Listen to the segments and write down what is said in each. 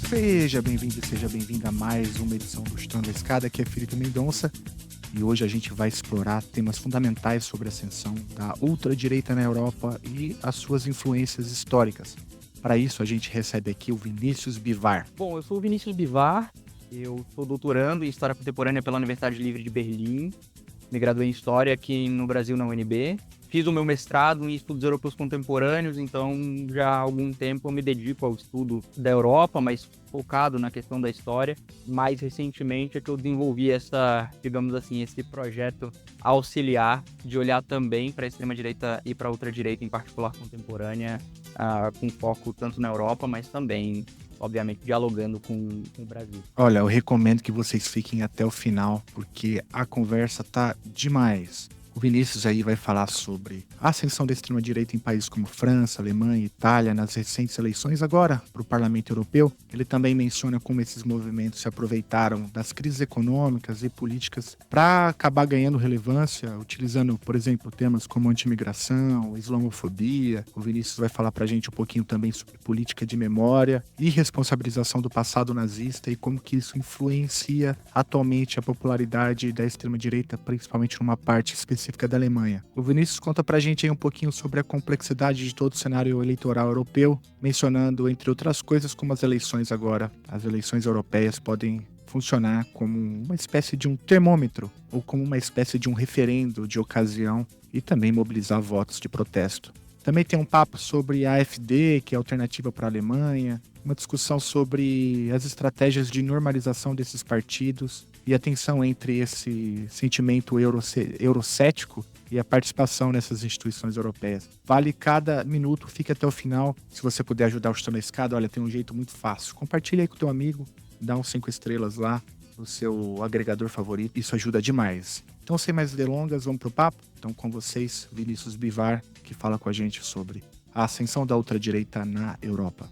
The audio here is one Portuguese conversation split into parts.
Seja bem-vindo e seja bem-vinda a mais uma edição do Chutando a Escada, aqui é Felipe Mendonça e hoje a gente vai explorar temas fundamentais sobre a ascensão da ultradireita na Europa e as suas influências históricas. Para isso, a gente recebe aqui o Vinícius Bivar. Bom, eu sou o Vinícius Bivar, eu sou doutorando em História Contemporânea pela Universidade Livre de Berlim, me graduei em História aqui no Brasil na UNB, fiz o meu mestrado em Estudos Europeus Contemporâneos, então já há algum tempo eu me dedico ao estudo da Europa, mas focado na questão da história. Mais recentemente é que eu desenvolvi digamos assim, esse projeto auxiliar de olhar também para a extrema-direita e para a ultradireita, em particular contemporânea, com foco tanto na Europa, mas também, obviamente, dialogando com o Brasil. Olha, eu recomendo que vocês fiquem até o final, porque a conversa tá demais. O Vinícius aí vai falar sobre a ascensão da extrema-direita em países como França, Alemanha e Itália nas recentes eleições agora para o Parlamento Europeu. Ele também menciona como esses movimentos se aproveitaram das crises econômicas e políticas para acabar ganhando relevância, utilizando, por exemplo, temas como antimigração, islamofobia. O Vinícius vai falar para a gente um pouquinho também sobre política de memória e responsabilização do passado nazista e como que isso influencia atualmente a popularidade da extrema-direita, principalmente numa parte específica da Alemanha. O Vinícius conta pra gente aí um pouquinho sobre a complexidade de todo o cenário eleitoral europeu, mencionando, entre outras coisas, como as eleições agora, as eleições europeias podem funcionar como uma espécie de um termômetro ou como uma espécie de um referendo de ocasião e também mobilizar votos de protesto. Também tem um papo sobre a AfD, que é a alternativa para a Alemanha, uma discussão sobre as estratégias de normalização desses partidos e a tensão entre esse sentimento eurocético e a participação nessas instituições europeias. Vale cada minuto, fica até o final. Se você puder ajudar o Chutando a Escada, olha, tem um jeito muito fácil. Compartilha aí com o teu amigo, dá uns 5 estrelas lá no seu agregador favorito, isso ajuda demais. Então, sem mais delongas, vamos pro papo? Então, com vocês, Vinícius Bivar, que fala com a gente sobre a ascensão da ultradireita na Europa.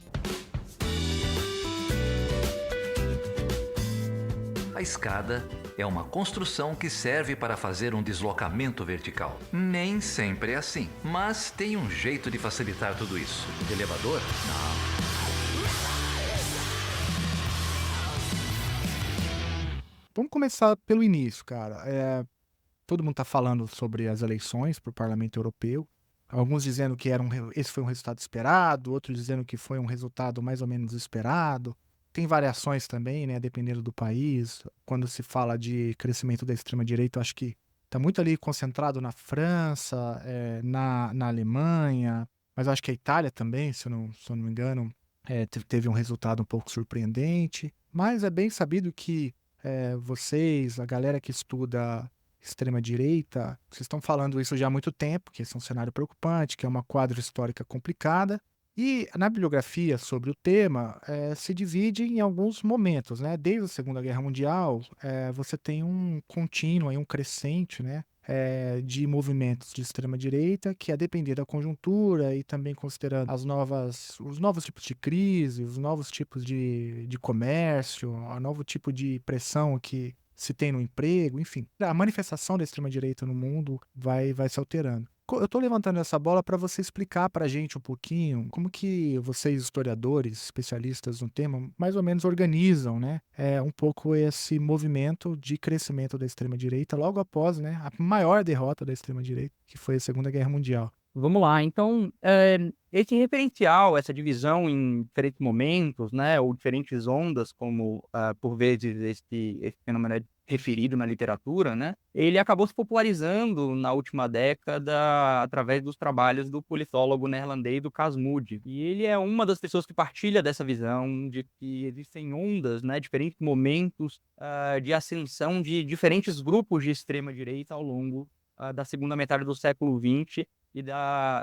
A escada é uma construção que serve para fazer um deslocamento vertical. Nem sempre é assim, mas tem um jeito de facilitar tudo isso. De elevador? Não. Vamos começar pelo início, cara. Todo mundo está falando sobre as eleições para o Parlamento Europeu. Alguns dizendo que esse foi um resultado esperado, outros dizendo que foi um resultado mais ou menos esperado. Tem variações também, né, dependendo do país. Quando se fala de crescimento da extrema-direita, eu acho que está muito ali concentrado na França, na Alemanha, mas eu acho que a Itália também, se eu não me engano, teve um resultado um pouco surpreendente. Mas é bem sabido que vocês, a galera que estuda extrema-direita, vocês estão falando isso já há muito tempo, que esse é um cenário preocupante, que é uma quadra histórica complicada. E na bibliografia sobre o tema, se divide em alguns momentos, né? Desde a Segunda Guerra Mundial, você tem um contínuo, aí, um crescente, né? De movimentos de extrema-direita, que a depender da conjuntura e também considerando os novos tipos de crise, os novos tipos de comércio, o novo tipo de pressão que se tem no emprego, enfim. A manifestação da extrema-direita no mundo vai se alterando. Eu estou levantando essa bola para você explicar para a gente um pouquinho como que vocês, historiadores, especialistas no tema, mais ou menos organizam, né, um pouco esse movimento de crescimento da extrema-direita logo após, né, a maior derrota da extrema-direita, que foi a Segunda Guerra Mundial. Vamos lá, então, esse referencial, essa divisão em diferentes momentos, né, ou diferentes ondas, como, por vezes esse fenômeno é referido na literatura, né, ele acabou se popularizando na última década através dos trabalhos do politólogo neerlandês do Cas Mudde. E ele é uma das pessoas que partilha dessa visão de que existem ondas, né, diferentes momentos, de ascensão de diferentes grupos de extrema direita ao longo, da segunda metade do século XX e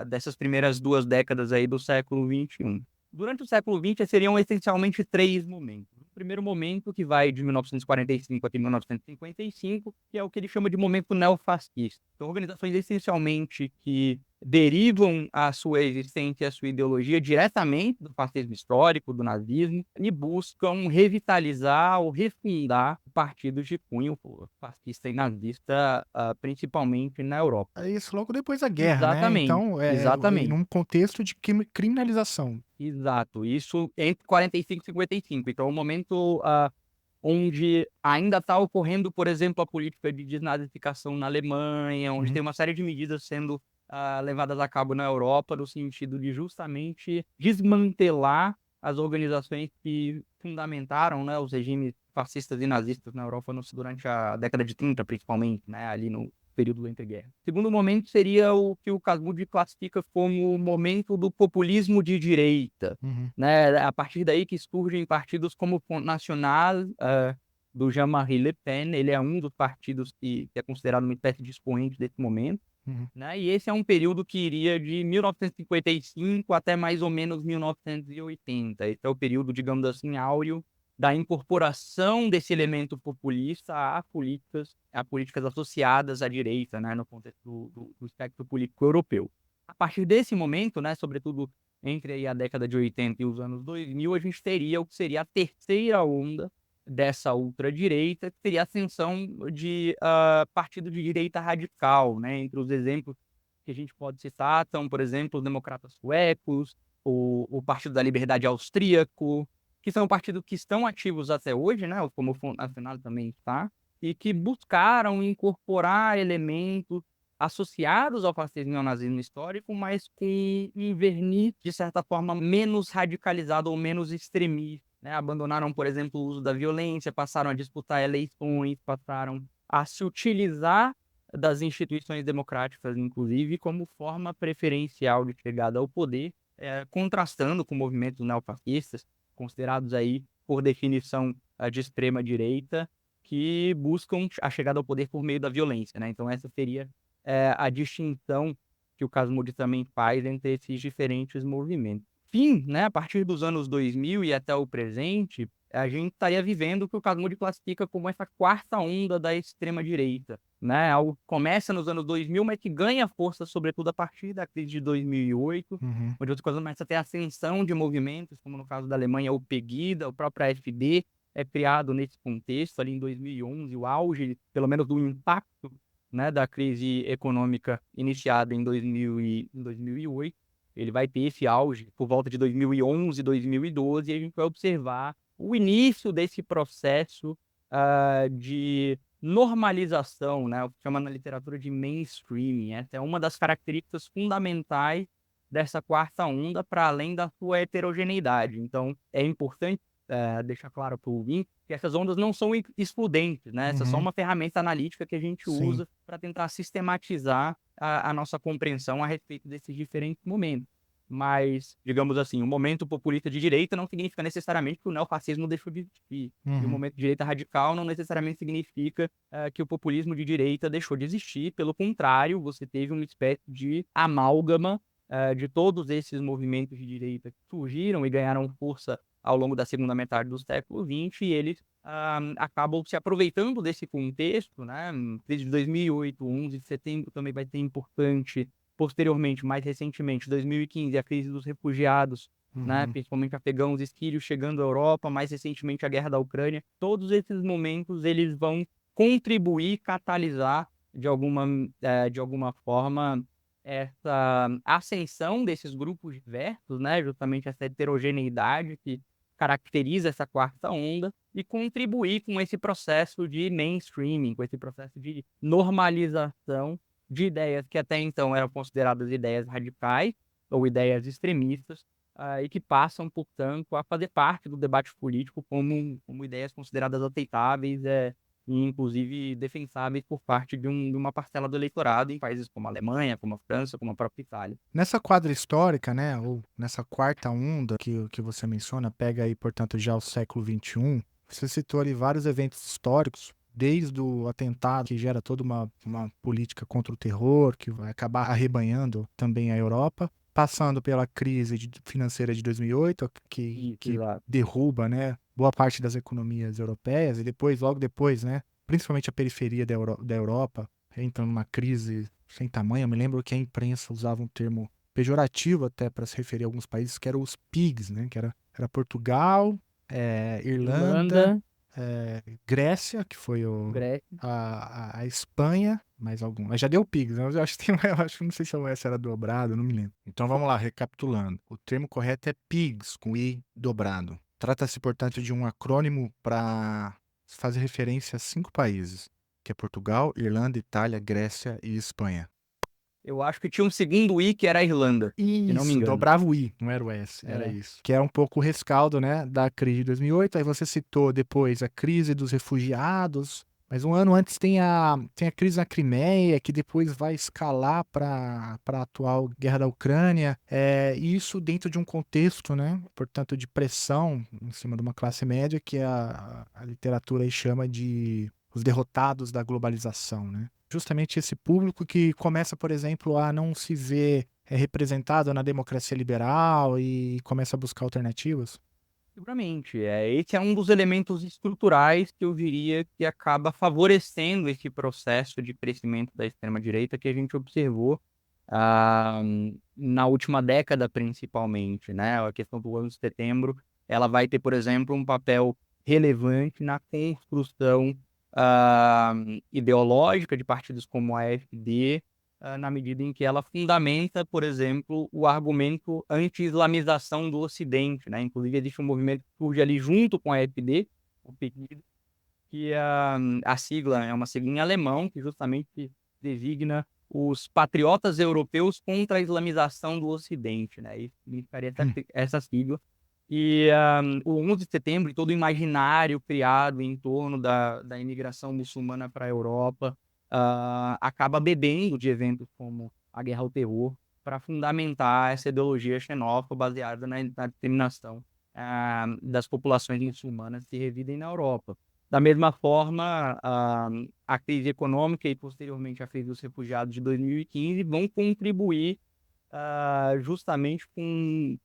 dessas primeiras 2 décadas aí do século XXI. Durante o século XX, seriam essencialmente 3 momentos. O primeiro momento, que vai de 1945 até 1955, que é o que ele chama de momento neofascista. São organizações essencialmente que derivam a sua existência e a sua ideologia diretamente do fascismo histórico, do nazismo, e buscam revitalizar ou refundar partidos de cunho fascista e nazista, principalmente na Europa. É isso logo depois da guerra, né? Exatamente, Então, exatamente. num contexto de criminalização. Exato, isso entre 45 e 55. Então, é um momento onde ainda está ocorrendo, por exemplo, a política de desnazificação na Alemanha, onde Uhum. tem uma série de medidas sendo levadas a cabo na Europa, no sentido de justamente desmantelar as organizações que fundamentaram, né, os regimes fascistas e nazistas na Europa durante a década de 30, principalmente, né, ali no período da entreguerra. O segundo momento seria o que o Casmurro classifica como o momento do populismo de direita, Uhum. né? A partir daí que surgem partidos como o Front National, do Jean-Marie Le Pen. Ele é um dos partidos que é considerado uma espécie de expoente desse momento, Uhum. né? E esse é um período que iria de 1955 até mais ou menos 1980. Esse é o período, digamos assim, áureo da incorporação desse elemento populista a políticas associadas à direita, né, no contexto do espectro político europeu. A partir desse momento, né, sobretudo entre aí a década de 80 e os anos 2000, a gente teria o que seria a terceira onda dessa ultradireita, que seria a ascensão de partido de direita radical, né? Entre os exemplos que a gente pode citar estão, por exemplo, os democratas suecos, o Partido da Liberdade austríaco, que são partidos que estão ativos até hoje, né? Como o Front National também está, e que buscaram incorporar elementos associados ao fascismo e ao nazismo histórico, mas com um verniz, de certa forma, menos radicalizado ou menos extremista, né? Abandonaram, por exemplo, o uso da violência, passaram a disputar eleições, passaram a se utilizar das instituições democráticas, inclusive, como forma preferencial de chegada ao poder, contrastando com movimentos neofascistas, considerados aí, por definição, de extrema-direita, que buscam a chegada ao poder por meio da violência, né? Então essa seria a distinção que o Casmurro também faz entre esses diferentes movimentos. Fim, né, a partir dos anos 2000 e até o presente, a gente estaria vivendo o que o Casmurro classifica como essa quarta onda da extrema-direita, né? Algo que começa nos anos 2000, mas que ganha força, sobretudo, a partir da crise de 2008, Uhum. onde outras coisas começam a ter ascensão de movimentos, como no caso da Alemanha, o Pegida, o próprio AfD, é criado nesse contexto, ali em 2011, o auge, pelo menos, do impacto, né, da crise econômica iniciada em 2008. Ele vai ter esse auge por volta de 2011, 2012, e a gente vai observar o início desse processo de normalização, né, o que chama na literatura de mainstreaming. Essa é uma das características fundamentais dessa quarta onda, para além da sua heterogeneidade. Então, é importante deixar claro para o ouvinte que essas ondas não são excludentes, né? Essa é só Uhum. uma ferramenta analítica que a gente Sim. usa para tentar sistematizar a nossa compreensão a respeito desses diferentes momentos. Mas, digamos assim, o momento populista de direita não significa necessariamente que o neofascismo deixou de existir. E o Uhum. momento de direita radical não necessariamente significa que o populismo de direita deixou de existir. Pelo contrário, você teve uma espécie de amálgama de todos esses movimentos de direita que surgiram e ganharam força ao longo da segunda metade do século XX, e eles acabam se aproveitando desse contexto, né? Desde 2008, 11 de setembro também vai ser importante. Posteriormente, mais recentemente, 2015, a crise dos refugiados, né? Uhum. Principalmente afegãos e sírios chegando à Europa, mais recentemente a guerra da Ucrânia. Todos esses momentos eles vão contribuir, catalisar de alguma forma essa ascensão desses grupos diversos, né? Justamente essa heterogeneidade que caracteriza essa quarta onda, e contribuir com esse processo de mainstreaming, com esse processo de normalização de ideias que até então eram consideradas ideias radicais ou ideias extremistas, e que passam, portanto, a fazer parte do debate político como ideias consideradas aceitáveis, e inclusive defensáveis por parte de uma parcela do eleitorado em países como a Alemanha, como a França, como a própria Itália. Nessa quadra histórica, né, ou nessa quarta onda que você menciona, pega aí, portanto, já o século XXI, você citou ali vários eventos históricos, desde o atentado que gera toda uma política contra o terror, que vai acabar arrebanhando também a Europa, passando pela crise financeira de 2008, Isso, que exato. derruba, né, boa parte das economias europeias, e depois, logo depois, né, principalmente a periferia da Europa, entra numa crise sem tamanho. Eu me lembro que a imprensa usava um termo pejorativo até para se referir a alguns países, que eram os pigs, né? Que era Portugal, Irlanda, Irlanda, Grécia, que foi Grécia. a Espanha, mais algum. Mas já deu pigs, né? Eu acho que eu acho que não sei se o S era dobrado, não me lembro. Então vamos lá, recapitulando. O termo correto é pigs, com I dobrado. Trata-se, portanto, de um acrônimo para fazer referência a 5 países, que é Portugal, Irlanda, Itália, Grécia e Espanha. Eu acho que tinha um segundo I que era a Irlanda, se não me Isso, engano. dobrava o I, não era o S, era É. isso. Que é um pouco o rescaldo, né, da crise de 2008. Aí você citou depois a crise dos refugiados, mas um ano antes tem a crise na Crimeia, que depois vai escalar para a atual guerra da Ucrânia. Isso dentro de um contexto, né, portanto, de pressão em cima de uma classe média que a literatura aí chama de os derrotados da globalização, né? Justamente esse público que começa, por exemplo, a não se ver representado na democracia liberal e começa a buscar alternativas? Seguramente. Esse é um dos elementos estruturais que eu diria que acaba favorecendo esse processo de crescimento da extrema-direita que a gente observou ah, na última década, principalmente, né? A questão do 11 de setembro, ela vai ter, por exemplo, um papel relevante na construção ah, ideológica de partidos como a AfD, na medida em que ela fundamenta, por exemplo, o argumento anti-islamização do Ocidente, né? Inclusive, existe um movimento que surge ali junto com a AfD, o PEGID, que a sigla é uma sigla em alemão, que justamente designa os patriotas europeus contra a islamização do Ocidente, né? Isso significaria Hum. essa sigla. E o 11 de setembro e todo o imaginário criado em torno da imigração muçulmana para a Europa acaba bebendo de eventos como a Guerra ao Terror para fundamentar essa ideologia xenófoba baseada na discriminação das populações muçulmanas que residem na Europa. Da mesma forma, a crise econômica e posteriormente a crise dos refugiados de 2015 vão contribuir justamente com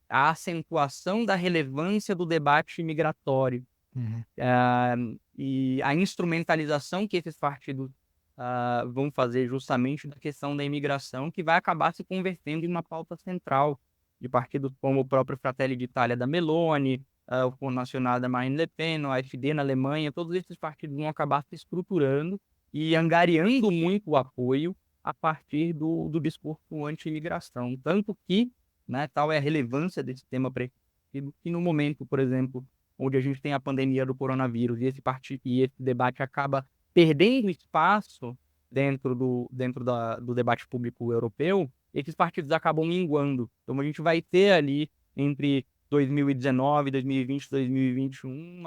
a acentuação da relevância do debate migratório Uhum. e a instrumentalização que esses partidos vão fazer justamente da questão da imigração, que vai acabar se convertendo em uma pauta central de partidos como o próprio Fratelli d'Italia da Meloni, o Front National da Marine Le Pen, o AfD na Alemanha. Todos esses partidos vão acabar se estruturando e angariando muito o apoio a partir do discurso anti-imigração. Tanto que, né, tal é a relevância desse tema que no momento, por exemplo, onde a gente tem a pandemia do coronavírus e esse debate acaba perdendo espaço dentro do debate público europeu, esses partidos acabam minguando. Então a gente vai ter ali entre 2019, 2020, 2021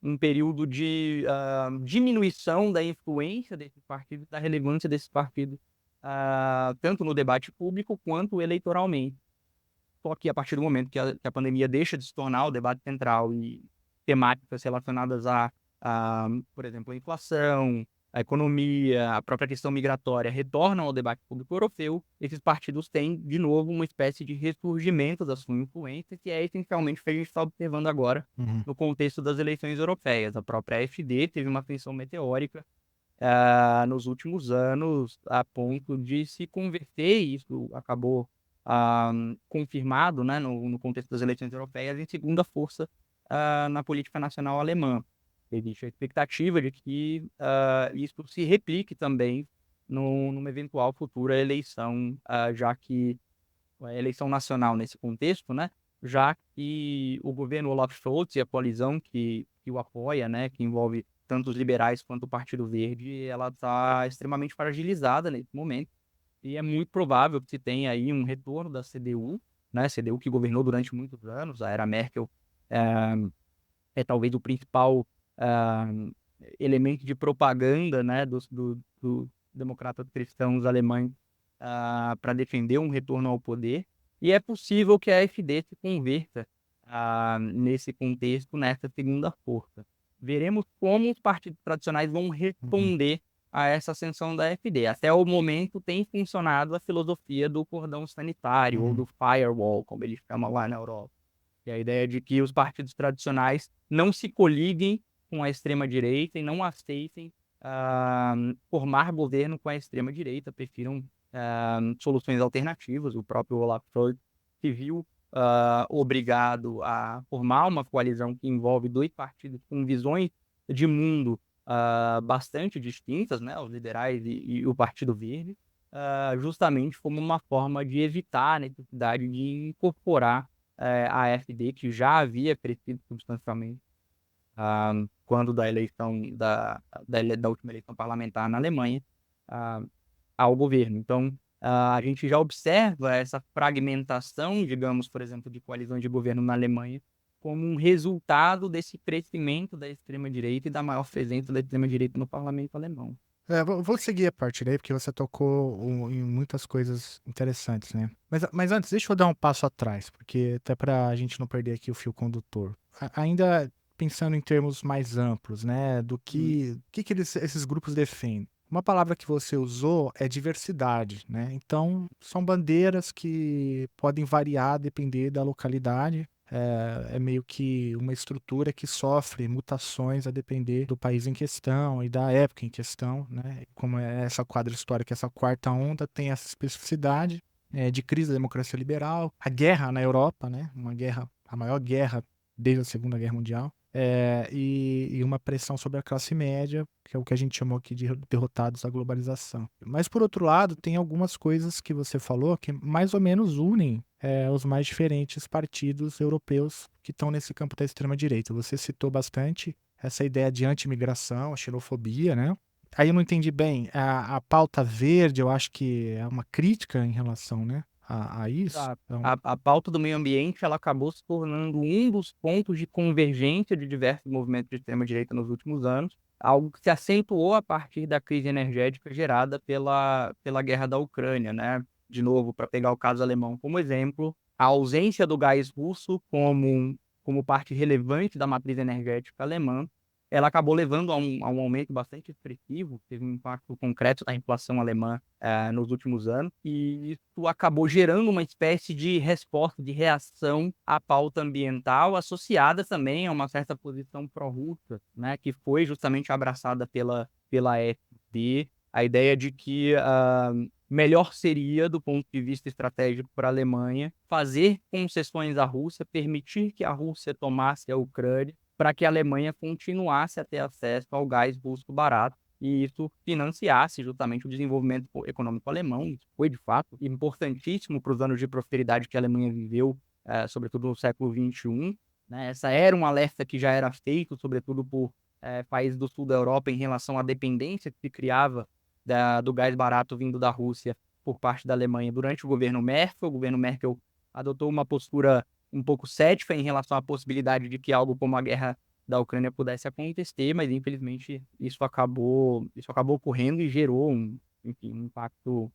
um período de diminuição da influência desses partidos, da relevância desses partidos, tanto no debate público quanto eleitoralmente. Só que a partir do momento que a pandemia deixa de se tornar o debate central e temáticas relacionadas por exemplo, a inflação, a economia, a própria questão migratória retornam ao debate público europeu, esses partidos têm, de novo, uma espécie de ressurgimento da sua influência, que é essencialmente o que a gente está observando agora Uhum. no contexto das eleições europeias. A própria AfD teve uma ascensão meteórica nos últimos anos, a ponto de se converter, e isso acabou confirmado, né, no contexto das eleições europeias, em segunda força na política nacional alemã. Existe a expectativa de que isso se replique também numa eventual futura eleição, já que a eleição nacional nesse contexto, né, já que o governo Olaf Scholz e a coalizão que o apoia, né, que envolve tanto os liberais quanto o Partido Verde, ela está extremamente fragilizada nesse momento. E é muito provável que se tenha aí um retorno da CDU, né? CDU que governou durante muitos anos. A era Merkel é talvez o principal ah, elemento de propaganda, né, dos democratas cristãos alemães para defender um retorno ao poder. E é possível que a AfD se converta nesse contexto, nessa segunda força. Veremos como os partidos tradicionais vão responder a essa ascensão da AfD. Até o momento tem funcionado a filosofia do cordão sanitário, ou do firewall, como eles chamam lá na Europa. Que é a ideia de que os partidos tradicionais não se coliguem com a extrema-direita e não aceitem formar governo com a extrema-direita, prefiram soluções alternativas. O próprio Olaf Scholz se viu obrigado a formar uma coalizão que envolve 2 partidos com visões de mundo bastante distintas, né, os liberais e o Partido Verde, justamente como uma forma de evitar a necessidade de incorporar a AfD, que já havia crescido substancialmente quando da eleição da última eleição parlamentar na Alemanha, ah, ao governo. Então, a gente já observa essa fragmentação, digamos, por exemplo, de coalizões de governo na Alemanha, como um resultado desse crescimento da extrema-direita e da maior presença da extrema-direita no parlamento alemão. Vou seguir a partir daí, porque você tocou em muitas coisas interessantes, né? Mas antes, deixa eu dar um passo atrás, porque até para a gente não perder aqui o fio condutor. Ainda pensando em termos mais amplos, né? Do que esses grupos defendem. Uma palavra que você usou é diversidade, né? Então, são bandeiras que podem variar a depender da localidade. É meio que uma estrutura que sofre mutações a depender do país em questão e da época em questão, né? Como é essa quadra histórica, essa quarta onda tem essa especificidade de crise da democracia liberal, a guerra na Europa, né? A maior guerra desde a Segunda Guerra Mundial, e uma pressão sobre a classe média, que é o que a gente chamou aqui de derrotados da globalização. Mas, por outro lado, tem algumas coisas que você falou que mais ou menos unem os mais diferentes partidos europeus que estão nesse campo da extrema-direita. Você citou bastante essa ideia de anti-imigração, a xenofobia, né? Aí eu não entendi bem. A pauta verde, eu acho que é uma crítica em relação, né, a isso. Exato. Então, A pauta do meio ambiente, ela acabou se tornando um dos pontos de convergência de diversos movimentos de extrema-direita nos últimos anos, algo que se acentuou a partir da crise energética gerada pela guerra da Ucrânia, né. De novo, para pegar o caso alemão como exemplo, a ausência do gás russo como parte relevante da matriz energética alemã, ela acabou levando a um aumento bastante expressivo, teve um impacto concreto na inflação alemã, nos últimos anos, e isso acabou gerando uma espécie de resposta, de reação à pauta ambiental, associada também a uma certa posição pró-russa, né, que foi justamente abraçada pela AfD, a ideia de que, melhor seria, do ponto de vista estratégico para a Alemanha, fazer concessões à Rússia, permitir que a Rússia tomasse a Ucrânia, para que a Alemanha continuasse a ter acesso ao gás russo barato, e isso financiasse justamente o desenvolvimento econômico alemão. Isso foi, de fato, importantíssimo para os anos de prosperidade que a Alemanha viveu, sobretudo no século XXI, né. Essa era um alerta que já era feito, sobretudo por países do sul da Europa, em relação à dependência que se criava do gás barato vindo da Rússia por parte da Alemanha durante o governo Merkel. O governo Merkel adotou uma postura um pouco cética em relação à possibilidade de que algo como a guerra da Ucrânia pudesse acontecer, mas infelizmente isso acabou ocorrendo e gerou um impacto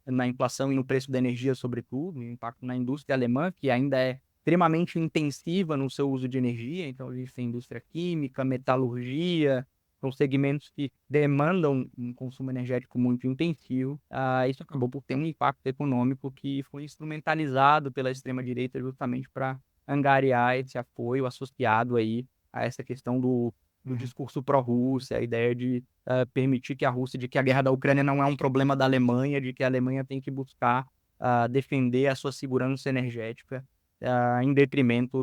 na inflação e no preço da energia, sobretudo, um impacto na indústria alemã, que ainda é extremamente intensiva no seu uso de energia. Então a gente tem indústria química, metalurgia, são segmentos que demandam um consumo energético muito intensivo. Isso acabou por ter um impacto econômico que foi instrumentalizado pela extrema-direita justamente para angariar esse apoio associado aí a essa questão do discurso pró-Rússia, a ideia de permitir que a guerra da Ucrânia não é um problema da Alemanha, de que a Alemanha tem que buscar defender a sua segurança energética, em detrimento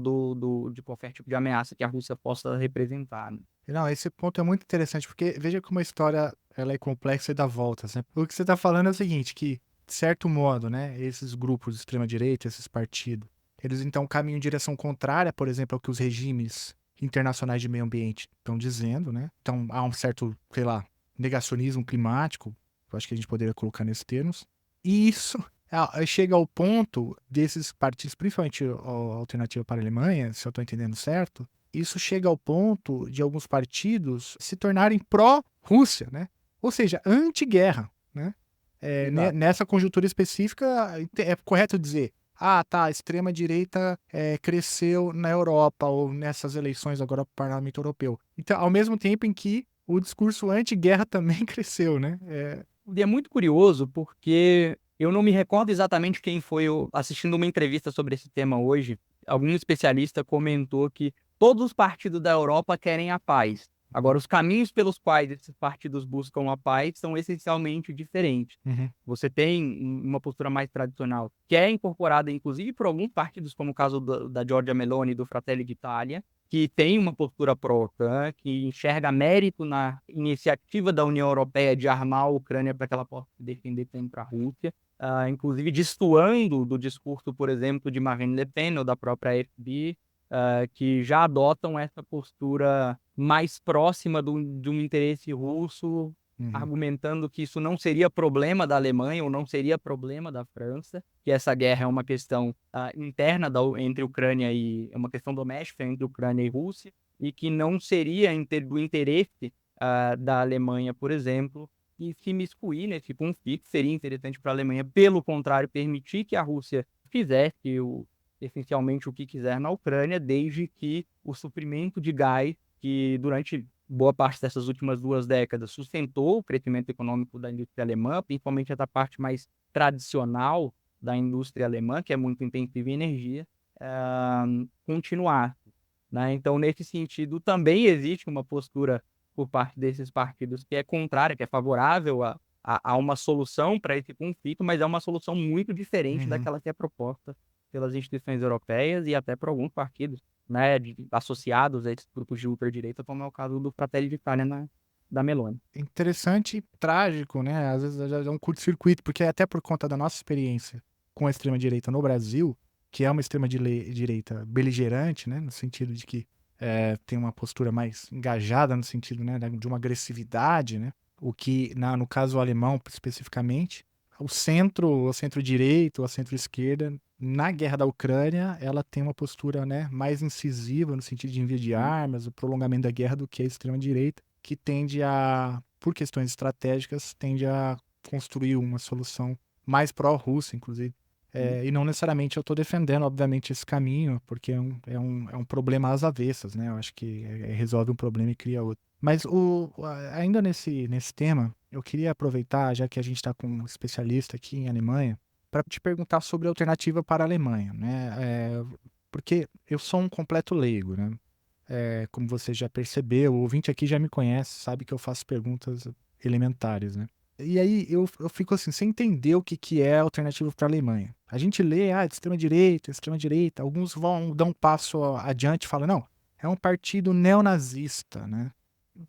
de qualquer tipo de ameaça que a Rússia possa representar, né. não, esse ponto é muito interessante, porque veja como a história ela é complexa e dá voltas, né? O que você está falando é o seguinte, que, de certo modo, né, esses grupos de extrema-direita, esses partidos, eles então caminham em direção contrária, por exemplo, ao que os regimes internacionais de meio ambiente estão dizendo, né? Então há um certo, sei lá, negacionismo climático, eu acho que a gente poderia colocar nesses termos, e isso chega ao ponto desses partidos, principalmente a Alternativa para a Alemanha, se eu estou entendendo certo, isso chega ao ponto de alguns partidos se tornarem pró-Rússia, né? Ou seja, anti-guerra, né? Nessa conjuntura específica, é correto dizer, tá, a extrema-direita cresceu na Europa, ou nessas eleições agora para o Parlamento Europeu. Então, ao mesmo tempo em que o discurso anti-guerra também cresceu, né? E é muito curioso, porque eu não me recordo exatamente quem foi, assistindo uma entrevista sobre esse tema hoje, algum especialista comentou que todos os partidos da Europa querem a paz, Agora, os caminhos pelos quais esses partidos buscam a paz são essencialmente diferentes. Uhum. Você tem uma postura mais tradicional, que é incorporada, inclusive, por alguns partidos, como o caso da Giorgia Meloni e do Fratelli d'Italia, que tem uma postura pró-OTAN, que enxerga mérito na iniciativa da União Europeia de armar a Ucrânia para que ela possa se defender contra a Rússia, inclusive destoando do discurso, por exemplo, de Marine Le Pen ou da própria AfD, que já adotam essa postura mais próxima de um interesse russo, Uhum. argumentando que isso não seria problema da Alemanha ou não seria problema da França, que essa guerra é uma questão interna entre Ucrânia e é uma questão doméstica entre Ucrânia e Rússia, e que não seria do interesse da Alemanha, por exemplo, e se miscuir nesse conflito seria interessante para a Alemanha, pelo contrário, permitir que a Rússia fizesse essencialmente o que quiser na Ucrânia, desde que o suprimento de gás, que durante boa parte dessas últimas 2 décadas sustentou o crescimento econômico da indústria alemã, principalmente essa parte mais tradicional da indústria alemã, que é muito intensiva em energia, continuar. Né? Então, nesse sentido, também existe uma postura por parte desses partidos que é contrária, que é favorável a uma solução para esse conflito, mas é uma solução muito diferente Uhum. daquela que é proposta pelas instituições europeias e até por alguns partidos, né, associados a esses grupos de ultradireita, como é o caso do Fratelli d'Italia da Meloni. Interessante e trágico, né? Às vezes é um curto-circuito, porque até por conta da nossa experiência com a extrema-direita no Brasil, que é uma extrema-direita beligerante, né? No sentido de que tem uma postura mais engajada, no sentido, né, de uma agressividade, né? O que, no caso alemão especificamente, o centro-direita ou a centro-esquerda, na guerra da Ucrânia, ela tem uma postura, né, mais incisiva no sentido de envio de armas, o prolongamento da guerra, do que a extrema-direita, que tende a, por questões estratégicas, tende a construir uma solução mais pró-Rússia, inclusive. E não necessariamente eu estou defendendo, obviamente, esse caminho, porque é um problema às avessas, né? Eu acho que resolve um problema e cria outro. Mas ainda nesse tema, eu queria aproveitar, já que a gente está com um especialista aqui em Alemanha, para te perguntar sobre a alternativa para a Alemanha, né? Porque eu sou um completo leigo, né? Como você já percebeu, o ouvinte aqui já me conhece, sabe que eu faço perguntas elementares, né? E aí eu fico assim, sem entender o que é alternativa para a Alemanha. A gente lê, de extrema-direita, alguns vão dar um passo adiante e falam, não, é um partido neonazista, né?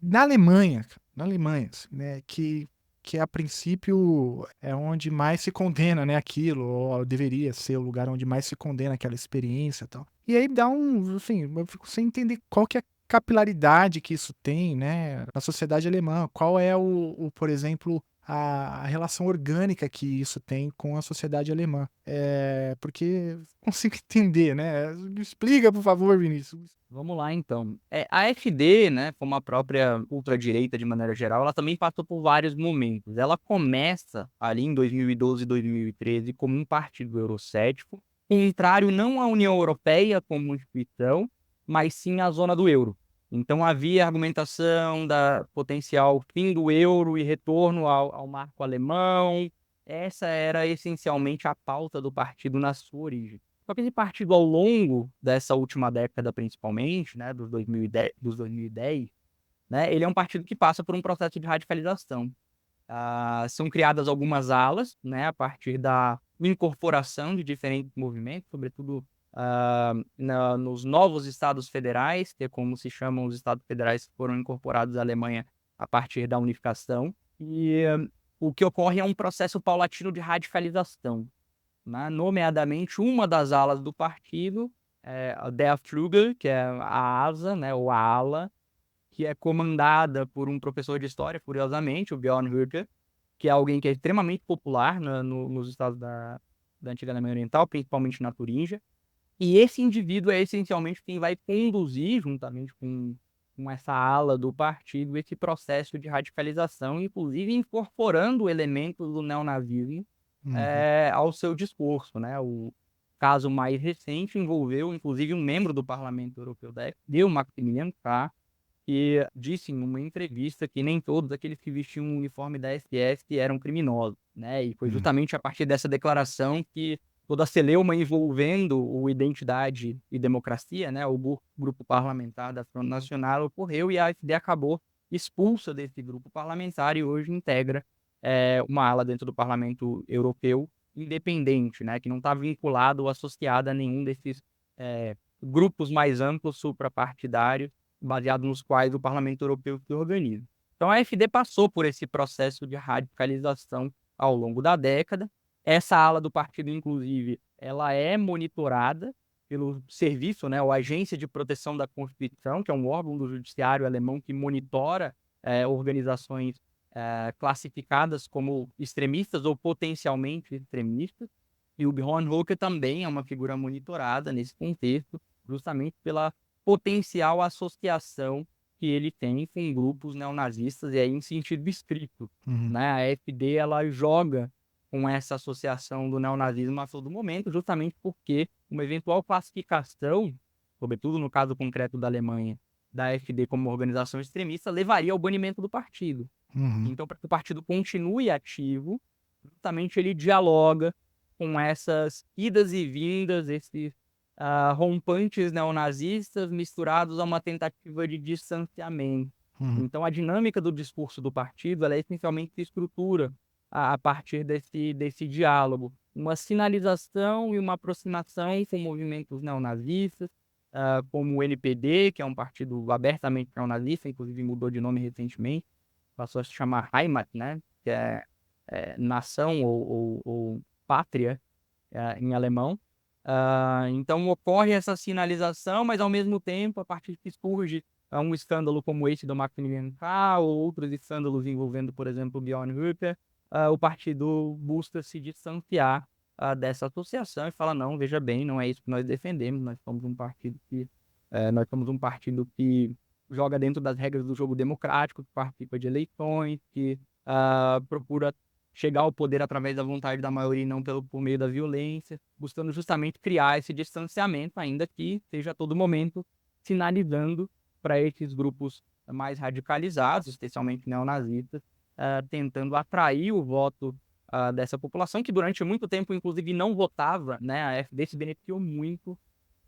Na Alemanha, assim, né, que a princípio é onde mais se condena, né, aquilo, ou deveria ser o lugar onde mais se condena aquela experiência e tal. E aí dá assim, eu fico sem entender qual que é a capilaridade que isso tem, né, na sociedade alemã, qual é por exemplo, a relação orgânica que isso tem com a sociedade alemã. Porque não consigo entender, né? Me explica, por favor, Vinícius. Vamos lá, então. A AfD, né, como a própria ultradireita de maneira geral, ela também passou por vários momentos. Ela começa ali em 2012 e 2013 como um partido eurocético, contrário não à União Europeia como instituição, mas sim à zona do euro. Então havia argumentação da potencial fim do euro e retorno ao marco alemão. Essa era essencialmente a pauta do partido na sua origem. Só que esse partido, ao longo dessa última década, principalmente, né, dos 2010, né, ele é um partido que passa por um processo de radicalização. São criadas algumas alas, né, a partir da incorporação de diferentes movimentos, sobretudo nos novos estados federais, que é como se chamam os estados federais que foram incorporados à Alemanha a partir da unificação. E o que ocorre é um processo paulatino de radicalização. Né? Nomeadamente, uma das alas do partido é a Der Flügel, que é a asa, né, ou a ala, que é comandada por um professor de história, curiosamente, o Björn Höcke, que é alguém que é extremamente popular nos estados da antiga Alemanha Oriental, principalmente na Turíngia. E esse indivíduo é essencialmente quem vai conduzir, juntamente com essa ala do partido, esse processo de radicalização, inclusive incorporando elementos do neonazismo Uhum. ao seu discurso, né? O caso mais recente envolveu, inclusive, um membro do Parlamento Europeu da AfD, o Maximilian Krah, que disse em uma entrevista que nem todos aqueles que vestiam o uniforme da SS eram criminosos, né? E foi Uhum. justamente a partir dessa declaração que toda a celeuma envolvendo o Identidade e Democracia, né, o grupo parlamentar da Front Nacional, ocorreu e a AfD acabou expulsa desse grupo parlamentar e hoje integra uma ala dentro do Parlamento Europeu independente, né, que não está vinculado ou associado a nenhum desses grupos mais amplos suprapartidários, baseados nos quais o Parlamento Europeu se organiza. Então a AfD passou por esse processo de radicalização ao longo da década. Essa ala do partido, inclusive, ela é monitorada pelo serviço, né, ou Agência de Proteção da Constituição, que é um órgão do judiciário alemão que monitora organizações classificadas como extremistas ou potencialmente extremistas. E o Björn Höcke também é uma figura monitorada nesse contexto, justamente pela potencial associação que ele tem com grupos neonazistas, e aí em sentido estrito, né? A AfD, ela joga com essa associação do neonazismo a todo momento, justamente porque uma eventual classificação, sobretudo no caso concreto da Alemanha, da AfD como organização extremista, levaria ao banimento do partido. Então, para que o partido continue ativo, justamente ele dialoga com essas idas e vindas, esses rompantes neonazistas misturados a uma tentativa de distanciamento. Então, a dinâmica do discurso do partido, ela essencialmente se estrutura a partir desse diálogo. Uma sinalização e uma aproximação com movimentos neonazistas, como o NPD, que é um partido abertamente neonazista, inclusive mudou de nome recentemente, passou a se chamar Heimat, né? Que é nação ou pátria em alemão. Então ocorre essa sinalização, mas ao mesmo tempo, a partir que surge um escândalo como esse do Maximilian Krah, ou outros escândalos envolvendo, por exemplo, Björn Höcke, o partido busca se distanciar dessa associação e fala, não, veja bem, não é isso que nós defendemos, nós somos um partido que joga dentro das regras do jogo democrático, que participa de eleições, que procura chegar ao poder através da vontade da maioria e não por meio da violência, buscando justamente criar esse distanciamento, ainda que esteja a todo momento sinalizando para esses grupos mais radicalizados, especialmente neonazistas, tentando atrair o voto dessa população, que durante muito tempo, inclusive, não votava, né? A AfD se beneficiou muito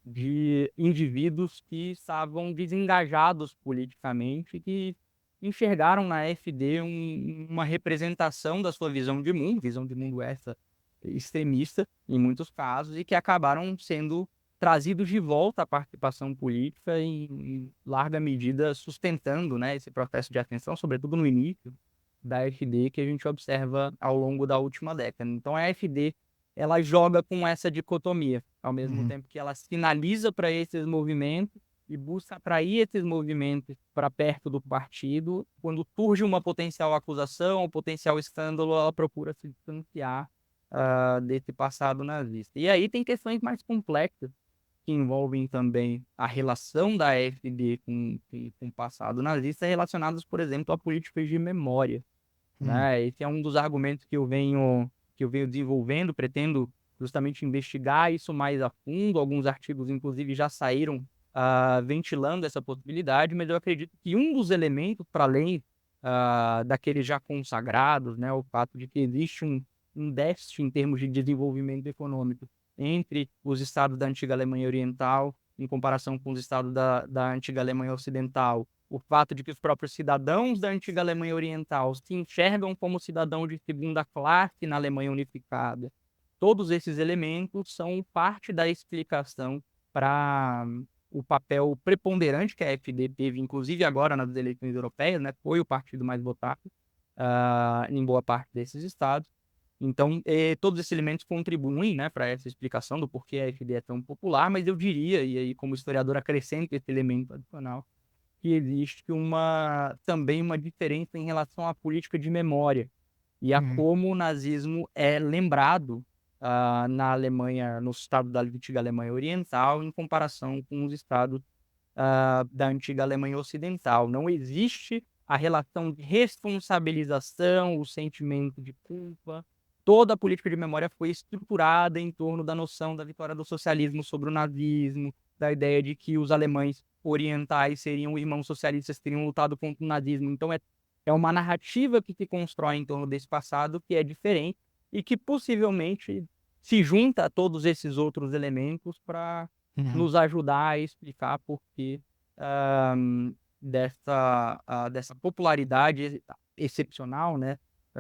de indivíduos que estavam desengajados politicamente, que enxergaram na AfD uma representação da sua visão de mundo essa extremista, em muitos casos, e que acabaram sendo trazidos de volta à participação política em larga medida sustentando, né, esse processo de ascensão, sobretudo no início da AfD, que a gente observa ao longo da última década. Então a AfD, ela joga com essa dicotomia, ao mesmo tempo que ela sinaliza para esses movimentos e busca atrair esses movimentos para perto do partido. Quando surge uma potencial acusação, um potencial escândalo, ela procura se distanciar desse passado nazista. E aí tem questões mais complexas que envolvem também a relação da AfD com o passado nazista, relacionadas, por exemplo, a políticas de memória. Né? Esse é um dos argumentos que eu venho desenvolvendo, pretendo justamente investigar isso mais a fundo. Alguns artigos, inclusive, já saíram ventilando essa possibilidade, mas eu acredito que um dos elementos, para além daqueles já consagrados, né, o fato de que existe um déficit em termos de desenvolvimento econômico entre os estados da antiga Alemanha Oriental em comparação com os estados da antiga Alemanha Ocidental, o fato de que os próprios cidadãos da antiga Alemanha Oriental se enxergam como cidadãos de segunda classe na Alemanha unificada. Todos esses elementos são parte da explicação para o papel preponderante que a AfD teve, inclusive agora nas eleições europeias, né? Foi o partido mais votado em boa parte desses estados. Então, todos esses elementos contribuem, né, para essa explicação do porquê a AfD é tão popular, mas eu diria, e aí como historiador acrescento esse elemento adicional, que existe também uma diferença em relação à política de memória e a como o nazismo é lembrado na Alemanha, no estado da antiga Alemanha Oriental, em comparação com os estados da antiga Alemanha Ocidental. Não existe a relação de responsabilização, o sentimento de culpa. Toda a política de memória foi estruturada em torno da noção da vitória do socialismo sobre o nazismo, da ideia de que os alemães orientais seriam irmãos socialistas que teriam lutado contra o nazismo. Então é uma narrativa que se constrói em torno desse passado que é diferente e que possivelmente se junta a todos esses outros elementos para Uhum. nos ajudar a explicar por que, dessa popularidade excepcional, né,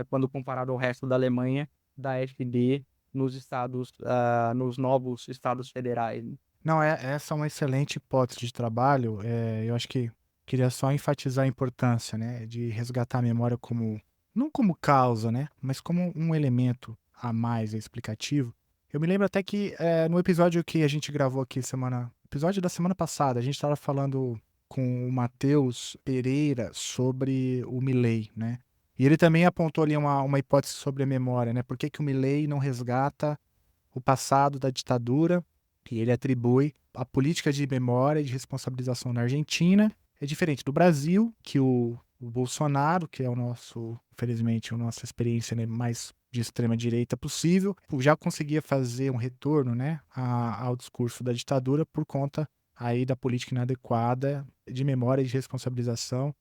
quando comparado ao resto da Alemanha, da AfD nos novos estados federais, né. Não, essa é uma excelente hipótese de trabalho. Eu acho que queria só enfatizar a importância, né, de resgatar a memória como, não como causa, né, mas como um elemento a mais explicativo. Eu me lembro até que no episódio que a gente gravou aqui episódio da semana passada, a gente estava falando com o Matheus Pereira sobre o Milley, né? E ele também apontou ali uma hipótese sobre a memória, né? Por que que o Milley não resgata o passado da ditadura, que ele atribui a política de memória e de responsabilização na Argentina. É diferente do Brasil, que o Bolsonaro, que é o nosso, infelizmente, a nossa experiência, né, mais de extrema direita possível, já conseguia fazer um retorno, né, ao discurso da ditadura por conta aí da política inadequada de memória e de responsabilização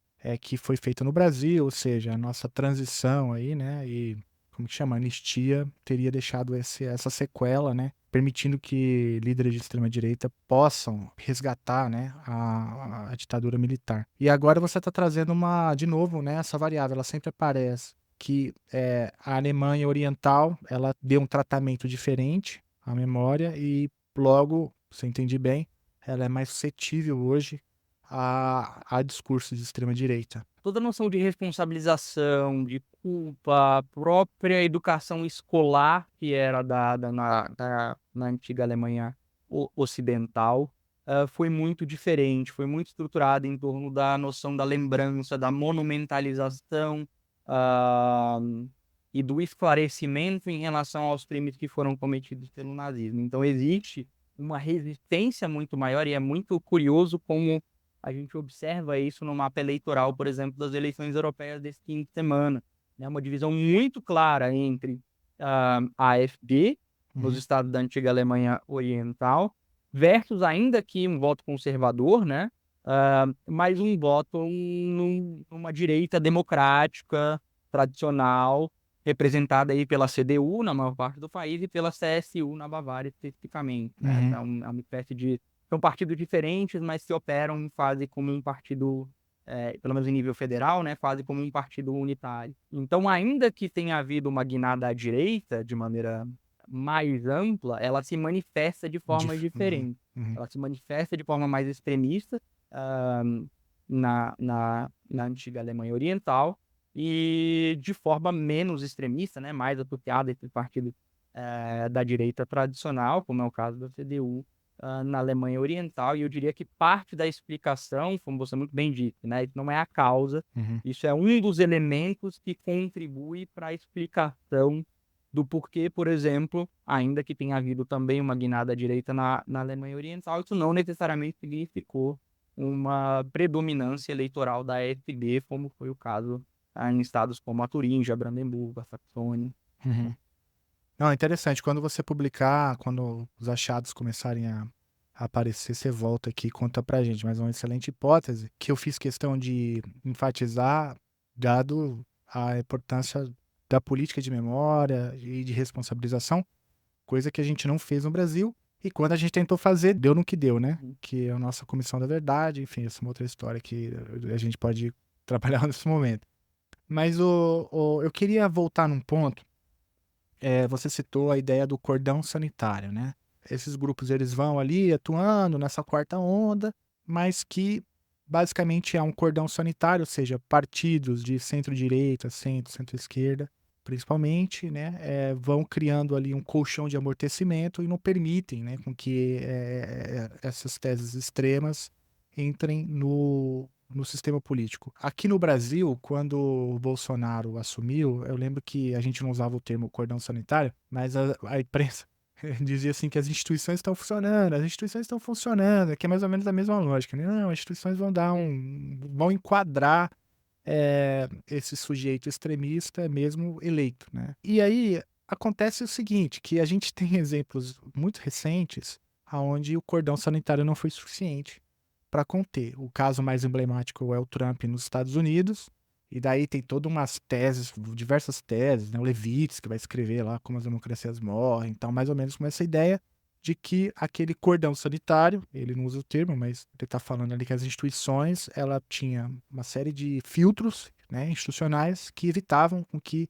que foi feita no Brasil, ou seja, a nossa transição aí, né, e como que chama, anistia teria deixado essa sequela, né, permitindo que líderes de extrema-direita possam resgatar, né, a ditadura militar. E agora você está trazendo de novo, né, essa variável, ela sempre aparece, que a Alemanha Oriental, ela deu um tratamento diferente à memória e logo, se eu entendi bem, ela é mais suscetível hoje a discursos de extrema-direita. Toda a noção de responsabilização, de culpa, a própria educação escolar que era dada na antiga Alemanha ocidental, foi muito diferente, foi muito estruturada em torno da noção da lembrança, da monumentalização, hã, e do esclarecimento em relação aos crimes que foram cometidos pelo nazismo. Então existe uma resistência muito maior e é muito curioso como a gente observa isso no mapa eleitoral, por exemplo, das eleições europeias desse fim de semana, né, uma divisão muito clara entre a AfD, nos Uhum. estados da antiga Alemanha Oriental, versus ainda que um voto conservador, né, mas um voto numa direita democrática, tradicional, representada aí pela CDU na maior parte do país e pela CSU na Bavária especificamente, né, Uhum. é uma espécie de são partidos diferentes, mas que operam quase como um partido, pelo menos em nível federal, né, quase como um partido unitário. Então, ainda que tenha havido uma guinada à direita, de maneira mais ampla, ela se manifesta de formas Uhum. diferentes. Uhum. Ela se manifesta de forma mais extremista, na antiga Alemanha Oriental, e de forma menos extremista, né, mais associada a esse partido, da direita tradicional, como é o caso da CDU, na Alemanha Oriental, e eu diria que parte da explicação, como você muito bem disse, né, isso não é a causa, Uhum. isso é um dos elementos que contribui para a explicação do porquê, por exemplo, ainda que tenha havido também uma guinada à direita na Alemanha Oriental, isso não necessariamente significou uma predominância eleitoral da AfD, como foi o caso, em estados como a Turingia, Brandemburgo, a Saxônia. Uhum. Não, é interessante. Quando você publicar, quando os achados começarem a aparecer, você volta aqui e conta pra gente. Mas é uma excelente hipótese que eu fiz questão de enfatizar, dado a importância da política de memória e de responsabilização, coisa que a gente não fez no Brasil. E quando a gente tentou fazer, deu no que deu, né? Uhum. Que é a nossa Comissão da Verdade, enfim, essa é uma outra história que a gente pode trabalhar nesse momento. Mas eu queria voltar num ponto. Você citou a ideia do cordão sanitário, né? Esses grupos eles vão ali atuando nessa quarta onda, mas que basicamente é um cordão sanitário, ou seja, partidos de centro-direita, centro-esquerda, principalmente, né, vão criando ali um colchão de amortecimento e não permitem, né, com que essas teses extremas entrem no sistema político. Aqui no Brasil, quando o Bolsonaro assumiu, eu lembro que a gente não usava o termo cordão sanitário, mas a imprensa dizia assim que as instituições estão funcionando, que é mais ou menos a mesma lógica, né? Não, as instituições vão enquadrar esse sujeito extremista mesmo eleito, né? E aí acontece o seguinte, que a gente tem exemplos muito recentes aonde o cordão sanitário não foi suficiente para conter. O caso mais emblemático é o Trump nos Estados Unidos E daí tem todas umas teses, diversas teses, né? O Levitsky vai escrever lá como as democracias morrem, então mais ou menos com essa ideia de que aquele cordão sanitário, ele não usa o termo, mas ele está falando ali que as instituições, ela tinha uma série de filtros, né, institucionais que evitavam com que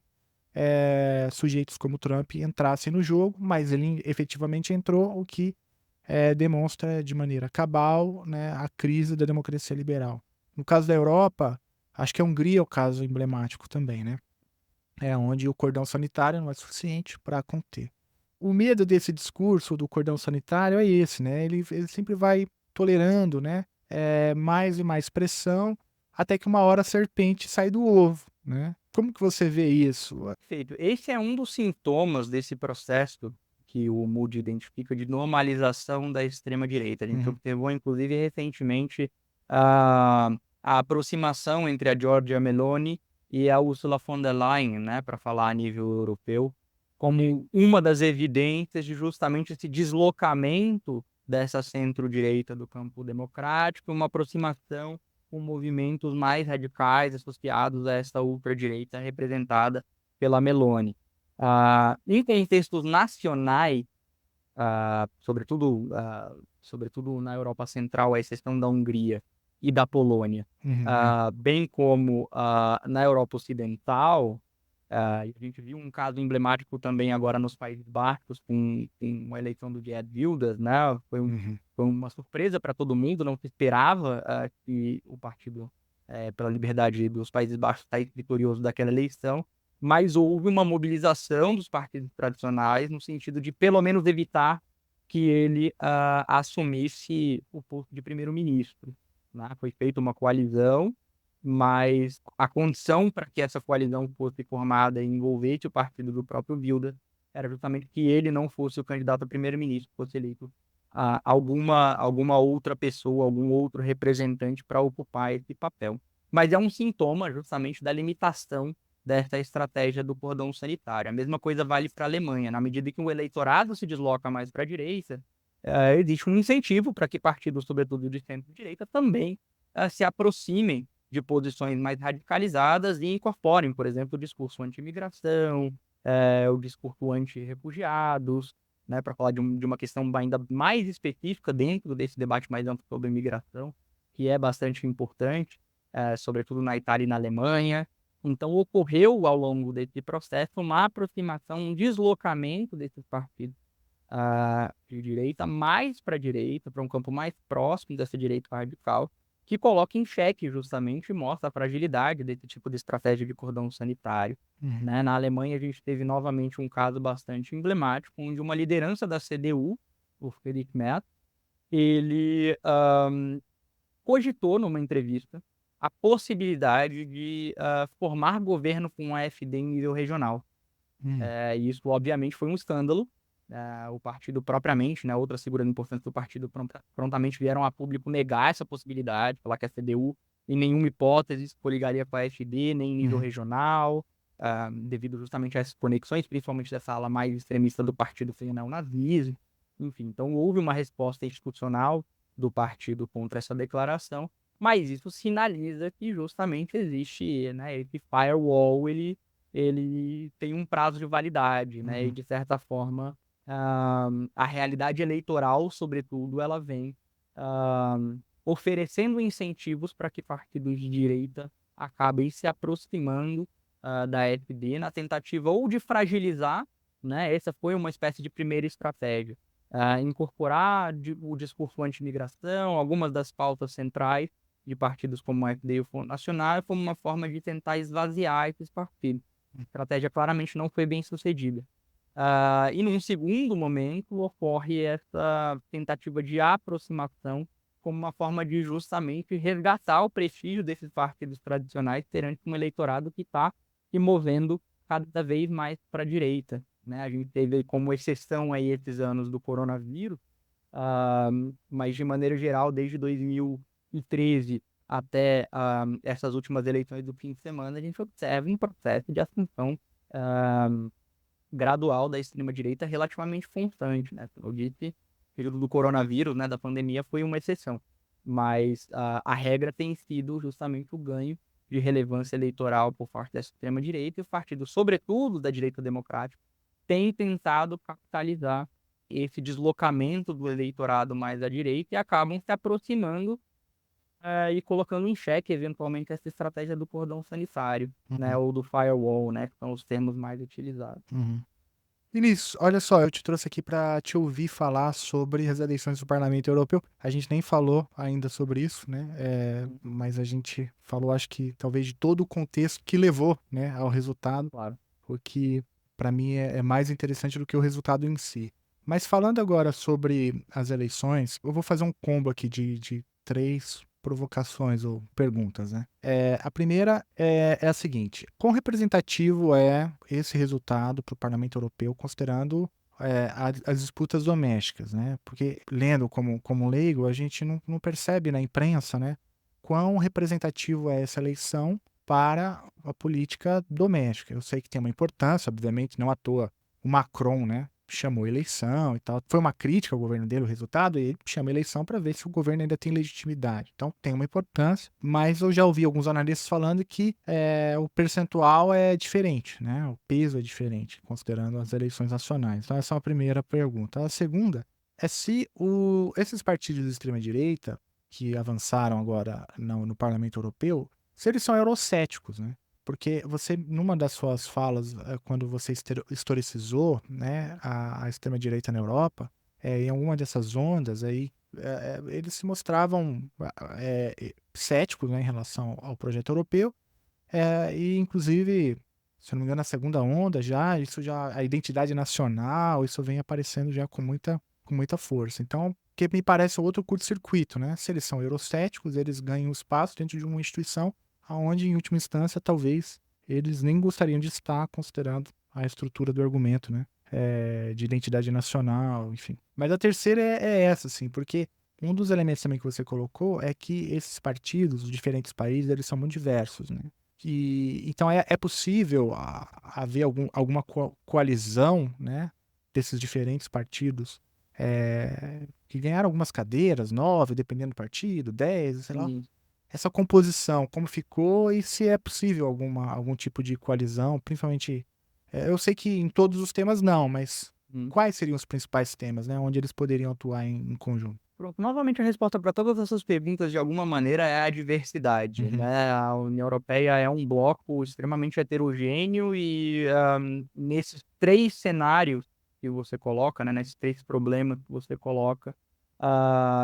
sujeitos como Trump entrassem no jogo, mas ele efetivamente entrou, o que demonstra de maneira cabal, né, a crise da democracia liberal. No caso da Europa, acho que a Hungria é o caso emblemático também, né? É onde o cordão sanitário não é suficiente para conter. O medo desse discurso do cordão sanitário é esse, né? Ele sempre vai tolerando, né? Mais e mais pressão, até que uma hora a serpente sai do ovo, né? Como que você vê isso? Perfeito. Esse é um dos sintomas desse processo que o Moody identifica de normalização da extrema-direita. A gente Uhum. observou, inclusive, recentemente, a, a aproximação entre a Giorgia Meloni e a Ursula von der Leyen, né, para falar a nível europeu, como uma das evidências de justamente esse deslocamento dessa centro-direita do campo democrático, uma aproximação com movimentos mais radicais associados a essa ultradireita representada pela Meloni. Em contextos nacionais, sobretudo na Europa Central, à exceção da Hungria e da Polônia, Uhum. bem como na Europa Ocidental, a gente viu um caso emblemático também agora nos Países Baixos com a eleição do Geert Wilders, né? Uhum. Foi uma surpresa para todo mundo, não se esperava que o Partido pela Liberdade dos Países Baixos saísse vitorioso daquela eleição, mas houve uma mobilização dos partidos tradicionais no sentido de pelo menos evitar que ele assumisse o posto de primeiro-ministro, né? Foi feita uma coalizão, mas a condição para que essa coalizão fosse formada e envolvesse o partido do próprio Wilders era justamente que ele não fosse o candidato a primeiro-ministro, fosse eleito alguma outra pessoa, algum outro representante para ocupar esse papel. Mas é um sintoma justamente da limitação dessa estratégia do cordão sanitário. A mesma coisa vale para a Alemanha. Na medida que o eleitorado se desloca mais para a direita, existe um incentivo para que partidos, sobretudo de centro-direita, também se aproximem de posições mais radicalizadas e incorporem, por exemplo, o discurso anti-imigração, o discurso anti-refugiados, né, para falar de uma questão ainda mais específica dentro desse debate mais amplo sobre imigração, que é bastante importante, sobretudo na Itália e na Alemanha. Então, ocorreu ao longo desse processo uma aproximação, um deslocamento desses partidos de direita mais para a direita, para um campo mais próximo dessa direita radical, que coloca em xeque justamente e mostra a fragilidade desse tipo de estratégia de cordão sanitário. Uhum. Né? Na Alemanha, a gente teve novamente um caso bastante emblemático, onde uma liderança da CDU, o Friedrich Merz, ele cogitou numa entrevista a possibilidade de formar governo com a AfD em nível regional. Uhum. E isso, obviamente, foi um escândalo. O partido propriamente, né, outras figuras importantes do partido prontamente vieram a público negar essa possibilidade, falar que a CDU em nenhuma hipótese se coligaria com a AfD, nem em nível Uhum. regional, devido justamente a essas conexões, principalmente dessa ala mais extremista do partido sem neonazismo. Enfim, então houve uma resposta institucional do partido contra essa declaração, mas isso sinaliza que justamente existe, né, esse firewall, ele tem um prazo de validade, né, e Uhum. de certa forma a realidade eleitoral, sobretudo, ela vem oferecendo incentivos para que partidos de direita acabem se aproximando da AfD na tentativa ou de fragilizar, né? Essa foi uma espécie de primeira estratégia. Incorporar o discurso anti-imigração, algumas das pautas centrais de partidos como a AfD e o Front Nacional, como uma forma de tentar esvaziar esses partidos. A estratégia claramente não foi bem sucedida. E num segundo momento ocorre essa tentativa de aproximação como uma forma de justamente resgatar o prestígio desses partidos tradicionais perante um eleitorado que está se movendo cada vez mais para a direita, né? A gente teve como exceção aí esses anos do coronavírus, mas de maneira geral, desde 2013 até essas últimas eleições do fim de semana, a gente observa um processo de ascensão gradual da extrema-direita relativamente constante, né? Como eu disse, o período do coronavírus, né, da pandemia, foi uma exceção. Mas a regra tem sido justamente o ganho de relevância eleitoral por parte da extrema-direita, e os partidos, sobretudo da direita democrática, têm tentado capitalizar esse deslocamento do eleitorado mais à direita e acabam se aproximando e colocando em xeque, eventualmente, essa estratégia do cordão sanitário, né, ou do firewall, né, que são os termos mais utilizados. Vinícius, olha só, eu te trouxe aqui para te ouvir falar sobre as eleições do Parlamento Europeu. A gente nem falou ainda sobre isso, né? Mas a gente falou, acho que talvez de todo o contexto que levou, né, ao resultado, Claro. o que para mim é mais interessante do que o resultado em si. Mas falando agora sobre as eleições, eu vou fazer um combo aqui de 3 provocações ou perguntas, né? A primeira é a seguinte: quão representativo é esse resultado para o Parlamento Europeu, considerando as disputas domésticas, né? Porque lendo como leigo, a gente não percebe na imprensa, né, quão representativo é essa eleição para a política doméstica. Eu sei que tem uma importância, obviamente, não à toa o Macron, né, chamou eleição e tal. Foi uma crítica ao governo dele, o resultado, e ele chama eleição para ver se o governo ainda tem legitimidade. Então tem uma importância, mas eu já ouvi alguns analistas falando que o percentual é diferente, né? O peso é diferente, considerando as eleições nacionais. Então essa é uma primeira pergunta. A segunda é se esses partidos de extrema-direita que avançaram agora no Parlamento Europeu, se eles são eurocéticos, né? Porque você, numa das suas falas, quando você historicizou, né, a extrema-direita na Europa, em alguma dessas ondas aí, eles se mostravam céticos, né, em relação ao projeto europeu, e inclusive, se eu não me engano, na segunda onda a identidade nacional, isso vem aparecendo já com muita força. Então, que me parece outro curto-circuito, né? Se eles são eurocéticos, eles ganham espaço dentro de uma instituição aonde, em última instância, talvez eles nem gostariam de estar, considerando a estrutura do argumento, né? De identidade nacional, enfim. Mas a terceira é essa, assim, porque um dos elementos também que você colocou é que esses partidos, os diferentes países, eles são muito diversos, né? Então é possível haver alguma coalizão, né, desses diferentes partidos que ganharam algumas cadeiras, 9, dependendo do partido, 10, sei lá. Essa composição, como ficou e se é possível algum tipo de coalizão, principalmente. Eu sei que em todos os temas não, mas quais seriam os principais temas, né, onde eles poderiam atuar em conjunto? Pronto, novamente a resposta para todas essas perguntas, de alguma maneira, é a diversidade, né? A União Europeia é um bloco extremamente heterogêneo e, nesses 3 cenários que você coloca, né, nesses 3 problemas que você coloca,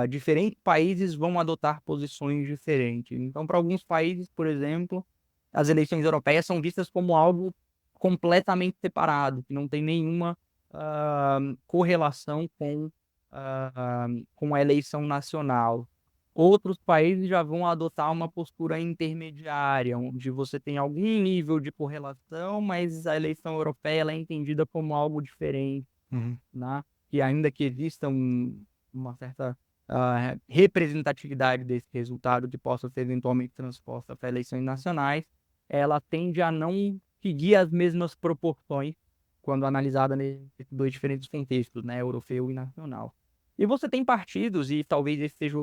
diferentes países vão adotar posições diferentes. Então, para alguns países, por exemplo, as eleições europeias são vistas como algo completamente separado, que não tem nenhuma, correlação com a eleição nacional. Outros países já vão adotar uma postura intermediária, onde você tem algum nível de correlação, mas a eleição europeia ela é entendida como algo diferente, né? E ainda que exista uma certa representatividade desse resultado que possa ser eventualmente transposta para eleições nacionais, ela tende a não seguir as mesmas proporções quando analisada nesses 2 diferentes contextos, né, europeu e nacional. E você tem partidos e talvez esse seja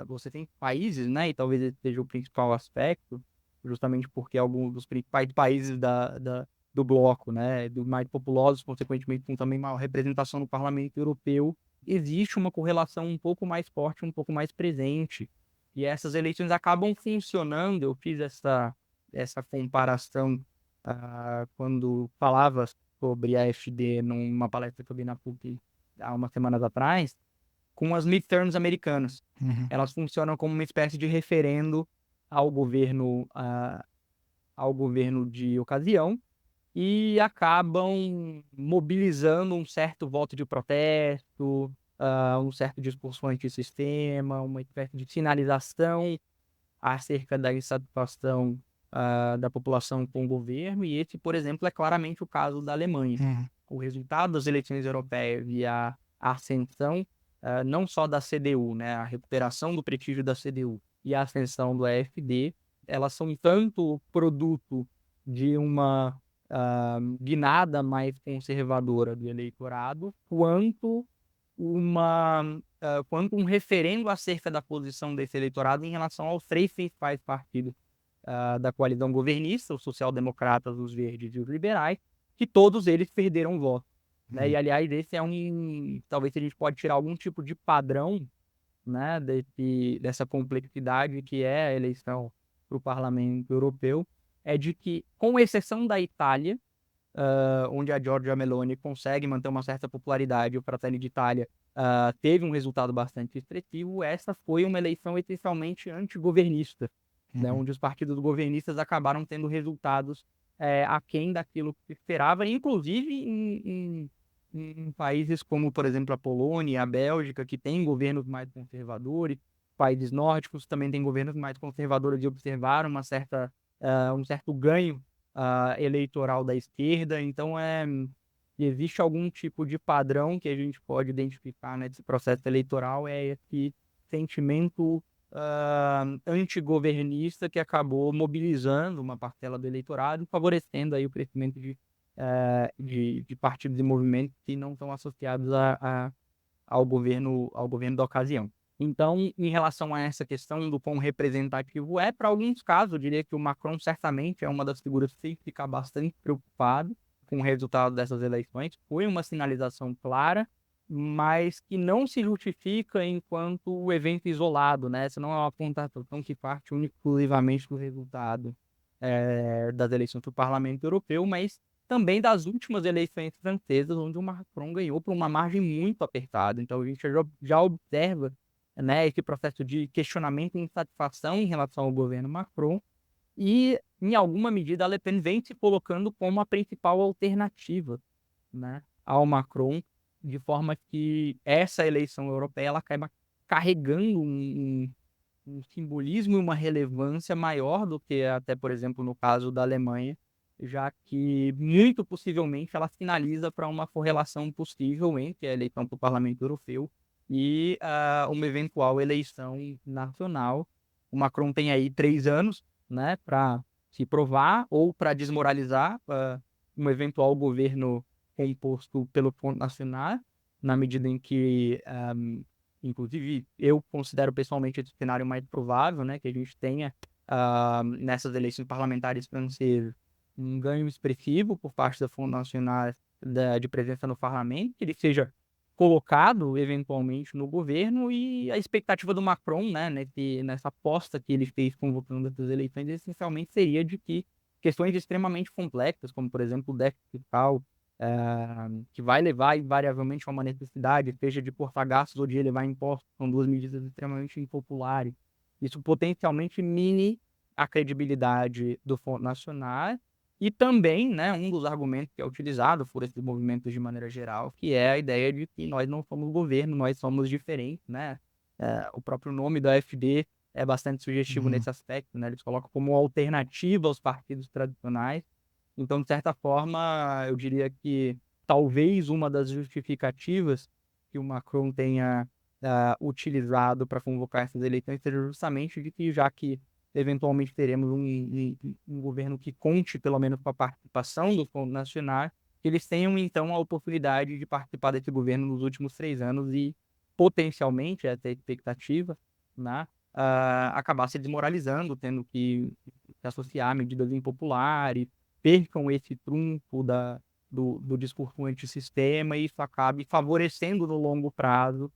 você tem países, né, e talvez esse seja o principal aspecto, justamente porque alguns dos principais países do bloco, né, dos mais populosos, consequentemente com também maior representação no Parlamento Europeu, existe uma correlação um pouco mais forte, um pouco mais presente. E essas eleições acabam funcionando. Eu fiz essa comparação quando falava sobre a AfD numa palestra que eu dei na PUC há umas semanas atrás, com as midterms americanas. Elas funcionam como uma espécie de referendo ao governo, ao governo de ocasião e acabam mobilizando um certo voto de protesto, um certo discurso antissistema, uma espécie de sinalização acerca da insatisfação da população com o governo, e esse, por exemplo, é claramente o caso da Alemanha. O resultado das eleições europeias e a ascensão, não só da CDU, né, a recuperação do prestígio da CDU e a ascensão do AfD, elas são tanto produto de uma guinada mais conservadora do eleitorado, quanto quanto um referendo acerca da posição desse eleitorado em relação aos 3 principais partidos da coalizão governista, os social-democratas, os verdes e os liberais, que todos eles perderam voto, né? E, aliás, esse é talvez a gente pode tirar algum tipo de padrão, né, dessa complexidade que é a eleição para o Parlamento Europeu, é de que, com exceção da Itália, onde a Giorgia Meloni consegue manter uma certa popularidade, o Fratelli d'Italia teve um resultado bastante expressivo, essa foi uma eleição essencialmente antigovernista, né, onde os partidos governistas acabaram tendo resultados aquém daquilo que se esperava, inclusive em países como, por exemplo, a Polônia e a Bélgica, que têm governos mais conservadores, países nórdicos também têm governos mais conservadores e observaram um certo ganho eleitoral da esquerda. Então, existe algum tipo de padrão que a gente pode identificar nesse processo eleitoral, é esse sentimento antigovernista que acabou mobilizando uma parcela do eleitorado, favorecendo aí o crescimento de partidos e movimentos que não estão associados ao governo da ocasião. Então, em relação a essa questão do quão representativo para alguns casos, eu diria que o Macron certamente é uma das figuras que tem que ficar bastante preocupado com o resultado dessas eleições. Foi uma sinalização clara, mas que não se justifica enquanto evento isolado, né? Essa não é uma constatação que parte exclusivamente do resultado das eleições para o Parlamento Europeu, mas também das últimas eleições francesas, onde o Macron ganhou por uma margem muito apertada. Então, a gente já observa, né, esse processo de questionamento e insatisfação em relação ao governo Macron, e, em alguma medida, a Le Pen vem se colocando como a principal alternativa, né, ao Macron, de forma que essa eleição europeia ela acaba carregando um simbolismo e uma relevância maior do que até, por exemplo, no caso da Alemanha, já que, muito possivelmente, ela sinaliza para uma correlação possível entre a eleição para o Parlamento Europeu e uma eventual eleição nacional. O Macron tem aí 3 anos, né, para se provar ou para desmoralizar um eventual governo composto pelo Front National, na medida em que, inclusive, eu considero pessoalmente esse cenário mais provável, né, que a gente tenha nessas eleições parlamentares francesas um ganho expressivo por parte da Front National de presença no parlamento, que ele seja colocado eventualmente no governo, e a expectativa do Macron, né, nessa aposta que ele fez convocando essas eleições, essencialmente seria de que questões extremamente complexas, como por exemplo o déficit fiscal, que vai levar invariavelmente a uma necessidade, seja de cortar gastos ou de elevar impostos, são 2 medidas extremamente impopulares. Isso potencialmente mine a credibilidade do Front National. E também, né, um dos argumentos que é utilizado por esses movimentos de maneira geral, que é a ideia de que nós não somos governo, nós somos diferentes, né? O próprio nome da AfD é bastante sugestivo nesse aspecto, né? Eles colocam como alternativa aos partidos tradicionais. Então, de certa forma, eu diria que talvez uma das justificativas que o Macron tenha utilizado para convocar essas eleições seja justamente de que, já que eventualmente teremos um governo que conte pelo menos com a participação do Front National, que eles tenham então a oportunidade de participar desse governo nos últimos 3 anos e potencialmente, essa é a expectativa, né, acabar se desmoralizando, tendo que se associar a medidas impopulares, percam esse trunfo do discurso antissistema, e isso acabe favorecendo no longo prazo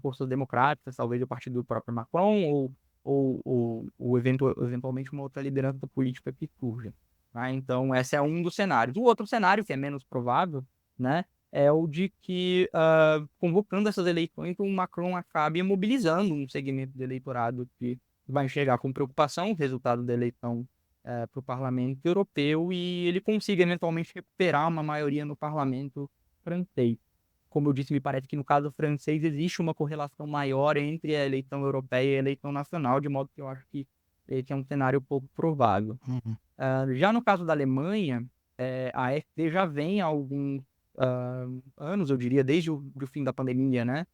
forças democráticas, talvez o partido do próprio Macron, ou eventualmente uma outra liderança política que surja. Tá? Então, esse é um dos cenários. O outro cenário, que é menos provável, né, é o de que, convocando essas eleições, o Macron acabe mobilizando um segmento do eleitorado que vai enxergar com preocupação o resultado da eleição para o Parlamento Europeu, e ele consiga eventualmente recuperar uma maioria no Parlamento francês. Como eu disse, me parece que no caso francês existe uma correlação maior entre a eleição europeia e a eleição nacional, de modo que eu acho que esse é um cenário pouco provável. Já no caso da Alemanha, a AfD já vem há alguns anos, eu diria, desde o fim da pandemia, né,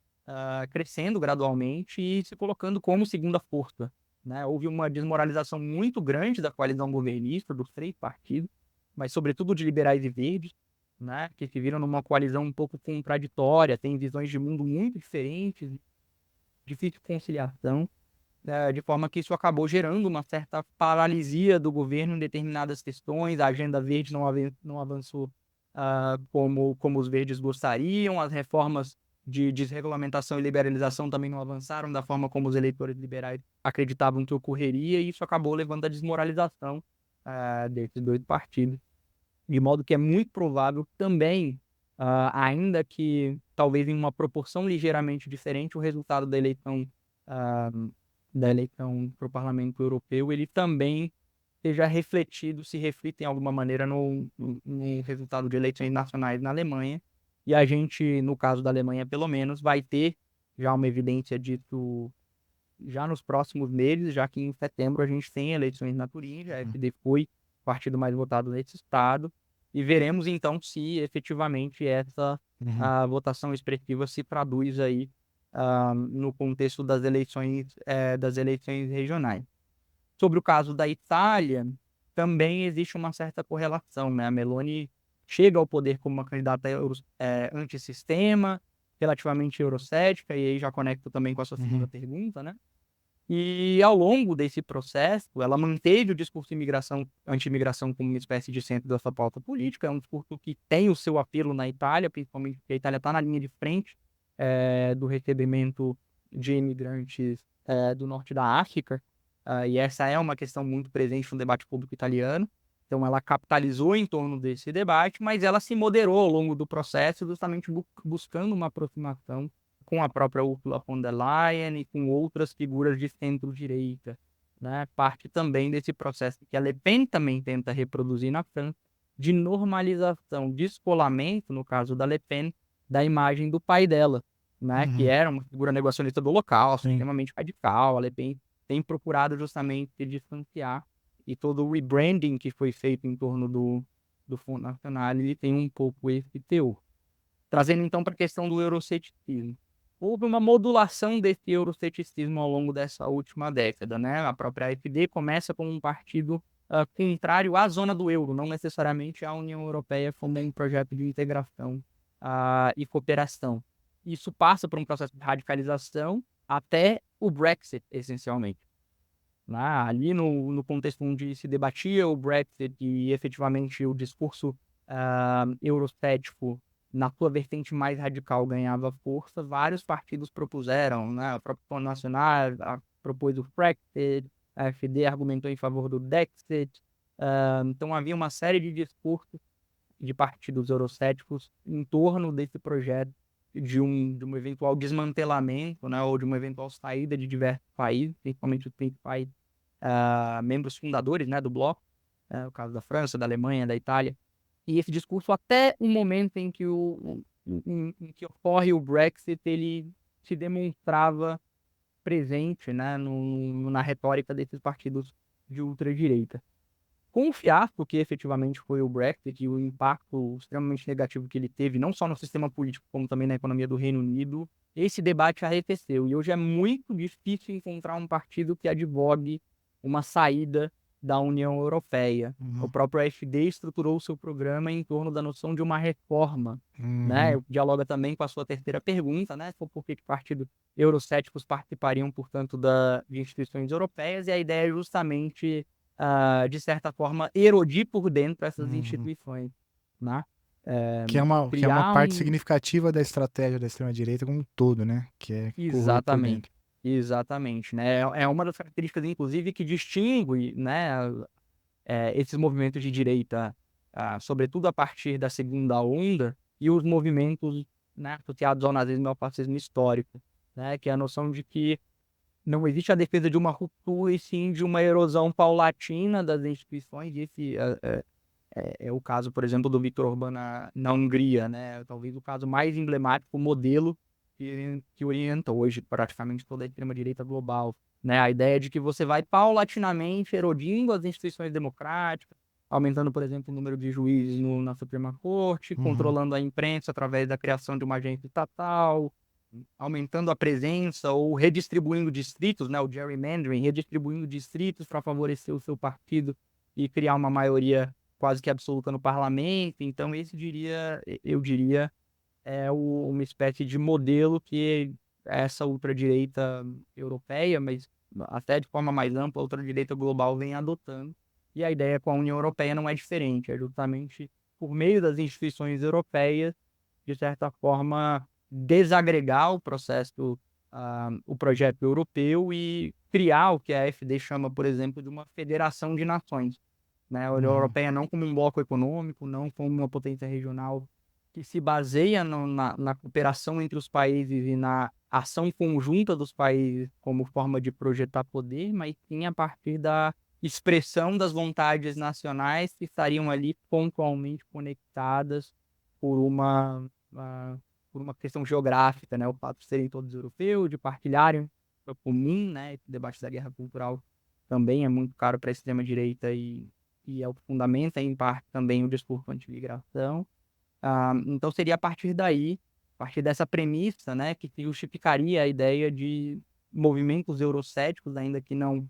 crescendo gradualmente e se colocando como segunda força, né? Houve uma desmoralização muito grande da coalizão governista, dos 3 partidos, mas sobretudo de liberais e verdes, né, que se viram numa coalizão um pouco contraditória, têm visões de mundo muito diferentes, difícil conciliação. de forma que isso acabou gerando uma certa paralisia do governo em determinadas questões. A agenda verde não avançou como os verdes gostariam, as reformas de desregulamentação e liberalização também não avançaram da forma como os eleitores liberais acreditavam que ocorreria, e isso acabou levando à desmoralização desses dois partidos. De modo que é muito provável também, ainda que talvez em uma proporção ligeiramente diferente, o resultado ah, da eleição para o Parlamento Europeu, ele também seja refletido, se reflita em alguma maneira no resultado de eleições nacionais na Alemanha. E a gente, no caso da Alemanha pelo menos, vai ter já uma evidência disso já nos próximos meses, já que em setembro a gente tem eleições na Turingia, a AfD foi o partido mais votado nesse estado, e veremos então se efetivamente essa votação expressiva se traduz aí no contexto das eleições regionais. Sobre o caso da Itália, também existe uma certa correlação, né? A Meloni chega ao poder como uma candidata antissistema, relativamente eurocética, e aí já conecto também com a sua segunda pergunta, né? E ao longo desse processo, ela manteve o discurso anti-imigração como uma espécie de centro da sua pauta política. É um discurso que tem o seu apelo na Itália, principalmente porque a Itália está na linha de frente do recebimento de imigrantes do norte da África. E essa é uma questão muito presente no debate público italiano. Então, ela capitalizou em torno desse debate, mas ela se moderou ao longo do processo, justamente buscando uma aproximação com a própria Ursula von der Leyen e com outras figuras de centro-direita, né? Parte também desse processo que a Le Pen também tenta reproduzir na França, de normalização, descolamento, no caso da Le Pen, da imagem do pai dela, né? Que era uma figura negacionista do Holocausto, extremamente radical. A Le Pen tem procurado justamente se distanciar, e todo o rebranding que foi feito em torno do Front National, ele tem um pouco esse teor. Trazendo então para a questão do euroceticismo. Houve uma modulação desse euroceticismo ao longo dessa última década, né? A própria AfD começa como um partido contrário à zona do euro, não necessariamente à União Europeia como um projeto de integração e cooperação. Isso passa por um processo de radicalização até o Brexit, essencialmente. Ali no contexto onde se debatia o Brexit e efetivamente o discurso eurocético na sua vertente mais radical ganhava força, vários partidos propuseram, né? O próprio Front National propôs o Brexit, a AfD argumentou em favor do Dexit. Então havia uma série de discursos de partidos eurocéticos em torno desse projeto de um eventual desmantelamento, né? Ou de uma eventual saída de diversos países, principalmente os principais membros fundadores, né, do bloco, o caso da França, da Alemanha, da Itália. E esse discurso, até o momento em que em que ocorre o Brexit, ele se demonstrava presente, né, na retórica desses partidos de ultradireita. Com o fiasco que efetivamente foi o Brexit e o impacto extremamente negativo que ele teve, não só no sistema político, como também na economia do Reino Unido, esse debate arrefeceu. E hoje é muito difícil encontrar um partido que advogue uma saída da União Europeia. O próprio AfD estruturou o seu programa em torno da noção de uma reforma, né? Dialoga também com a sua terceira pergunta, né? Por que partidos eurocéticos participariam, portanto, de instituições europeias, e a ideia é justamente, de certa forma, erodir por dentro essas instituições, né? Que é uma Criar parte significativa da estratégia da extrema-direita como um todo, né? Que é corroer por dentro. Exatamente, né? É uma das características, inclusive, que distingue, né, esses movimentos de direita, sobretudo a partir da segunda onda, e os movimentos, né, associados ao nazismo e ao fascismo histórico, né? Que é a noção de que não existe a defesa de uma ruptura, e sim de uma erosão paulatina das instituições. E esse é o caso, por exemplo, do Viktor Orbán na Hungria, né? Talvez o caso mais emblemático, o modelo que orienta hoje praticamente toda a extrema-direita global, né? A ideia de que você vai paulatinamente erodindo as instituições democráticas, aumentando, por exemplo, o número de juízes na Suprema Corte, controlando a imprensa através da criação de uma agência estatal, aumentando a presença ou redistribuindo distritos, né? O gerrymandering, redistribuindo distritos para favorecer o seu partido e criar uma maioria quase que absoluta no parlamento. Então, eu diria, é uma espécie de modelo que essa ultradireita europeia, mas até de forma mais ampla, a ultradireita global vem adotando. E a ideia com a União Europeia não é diferente, é justamente por meio das instituições europeias, de certa forma, desagregar o processo, o projeto europeu e criar o que a AfD chama, por exemplo, de uma federação de nações, né? A União Europeia não como um bloco econômico, não como uma potência regional que se baseia na cooperação entre os países e na ação conjunta dos países como forma de projetar poder, mas sim a partir da expressão das vontades nacionais que estariam ali pontualmente conectadas por uma questão geográfica, né? O fato de serem todos europeus, de partilharem o comum, né? Esse debate da guerra cultural também é muito caro para a extrema-direita e é o que fundamenta, em parte, também o discurso anti-imigração. Então seria a partir daí, a partir dessa premissa, né, que se justificaria a ideia de movimentos eurocéticos, ainda que não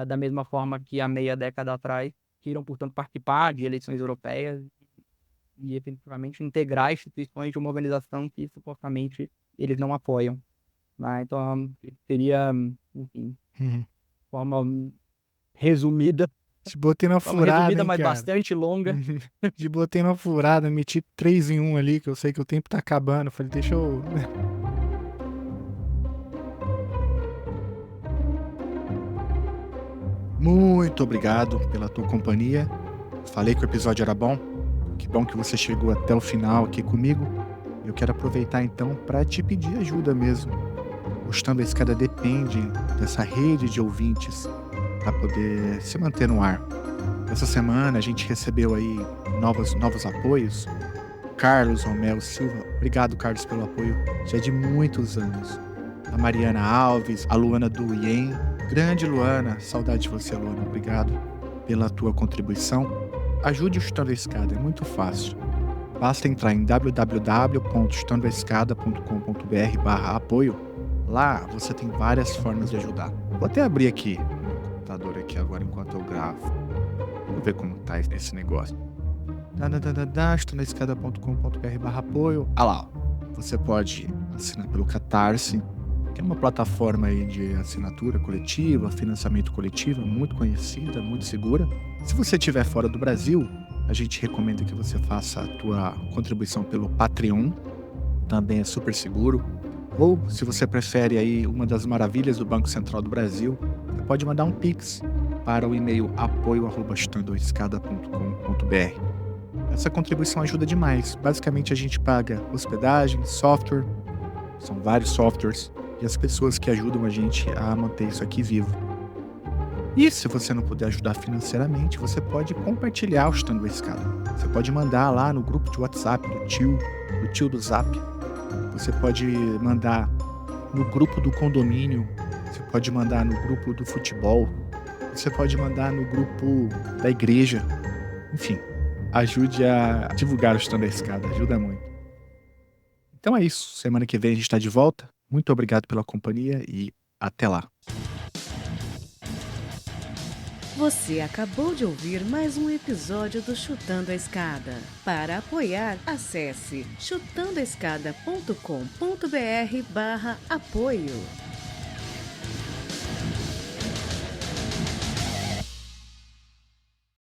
da mesma forma que há meia década atrás, que irão, portanto, participar de eleições europeias e efetivamente integrar instituições de uma organização que supostamente eles não apoiam, né? Então seria, enfim, Uhum. forma resumida, Te botei na furada, hein, mas cara? bastante longa. Te botei na furada, meti 3 em 1 ali, que eu sei que o tempo tá acabando. Falei, deixa eu... Muito obrigado pela tua companhia. Falei que o episódio era bom. Que bom que você chegou até o final aqui comigo. Eu quero aproveitar então para te pedir ajuda mesmo. O Chutando a Escada depende dessa rede de ouvintes para poder se manter no ar. Essa semana a gente recebeu aí novos apoios. Carlos Romero Silva, obrigado, Carlos, pelo apoio, já é de muitos anos. A Mariana Alves, a Luana do IEM, grande Luana, saudade de você, Luana, obrigado pela tua contribuição. Ajude o Chutando a Escada, é muito fácil. Basta entrar em www.chutandoaescada.com.br/apoio. Lá você tem várias formas de ajudar. Vou até abrir aqui no computador aqui agora enquanto eu gravo. Vou ver como tá esse negócio. chutandoaescada.com.br/apoio. Ah lá, você pode assinar pelo Catarse, que é uma plataforma aí de assinatura coletiva, financiamento coletivo, muito conhecida, muito segura. Se você estiver fora do Brasil, a gente recomenda que você faça a tua contribuição pelo Patreon, também é super seguro. Ou, se você prefere aí uma das maravilhas do Banco Central do Brasil, você pode mandar um Pix para o e-mail apoio@chutandoaescada.com.br. Essa contribuição ajuda demais. Basicamente, a gente paga hospedagem, software, são vários softwares, e as pessoas que ajudam a gente a manter isso aqui vivo. E se você não puder ajudar financeiramente, você pode compartilhar o Chutando a Escada. Você pode mandar lá no grupo de WhatsApp do tio do Zap. Você pode mandar no grupo do condomínio. Você pode mandar no grupo do futebol. Você pode mandar no grupo da igreja. Enfim, ajude a divulgar o Chutando a Escada. Ajuda muito. Então é isso. Semana que vem a gente está de volta. Muito obrigado pela companhia e até lá. Você acabou de ouvir mais um episódio do Chutando a Escada. Para apoiar, acesse chutandoaescada.com.br/apoio.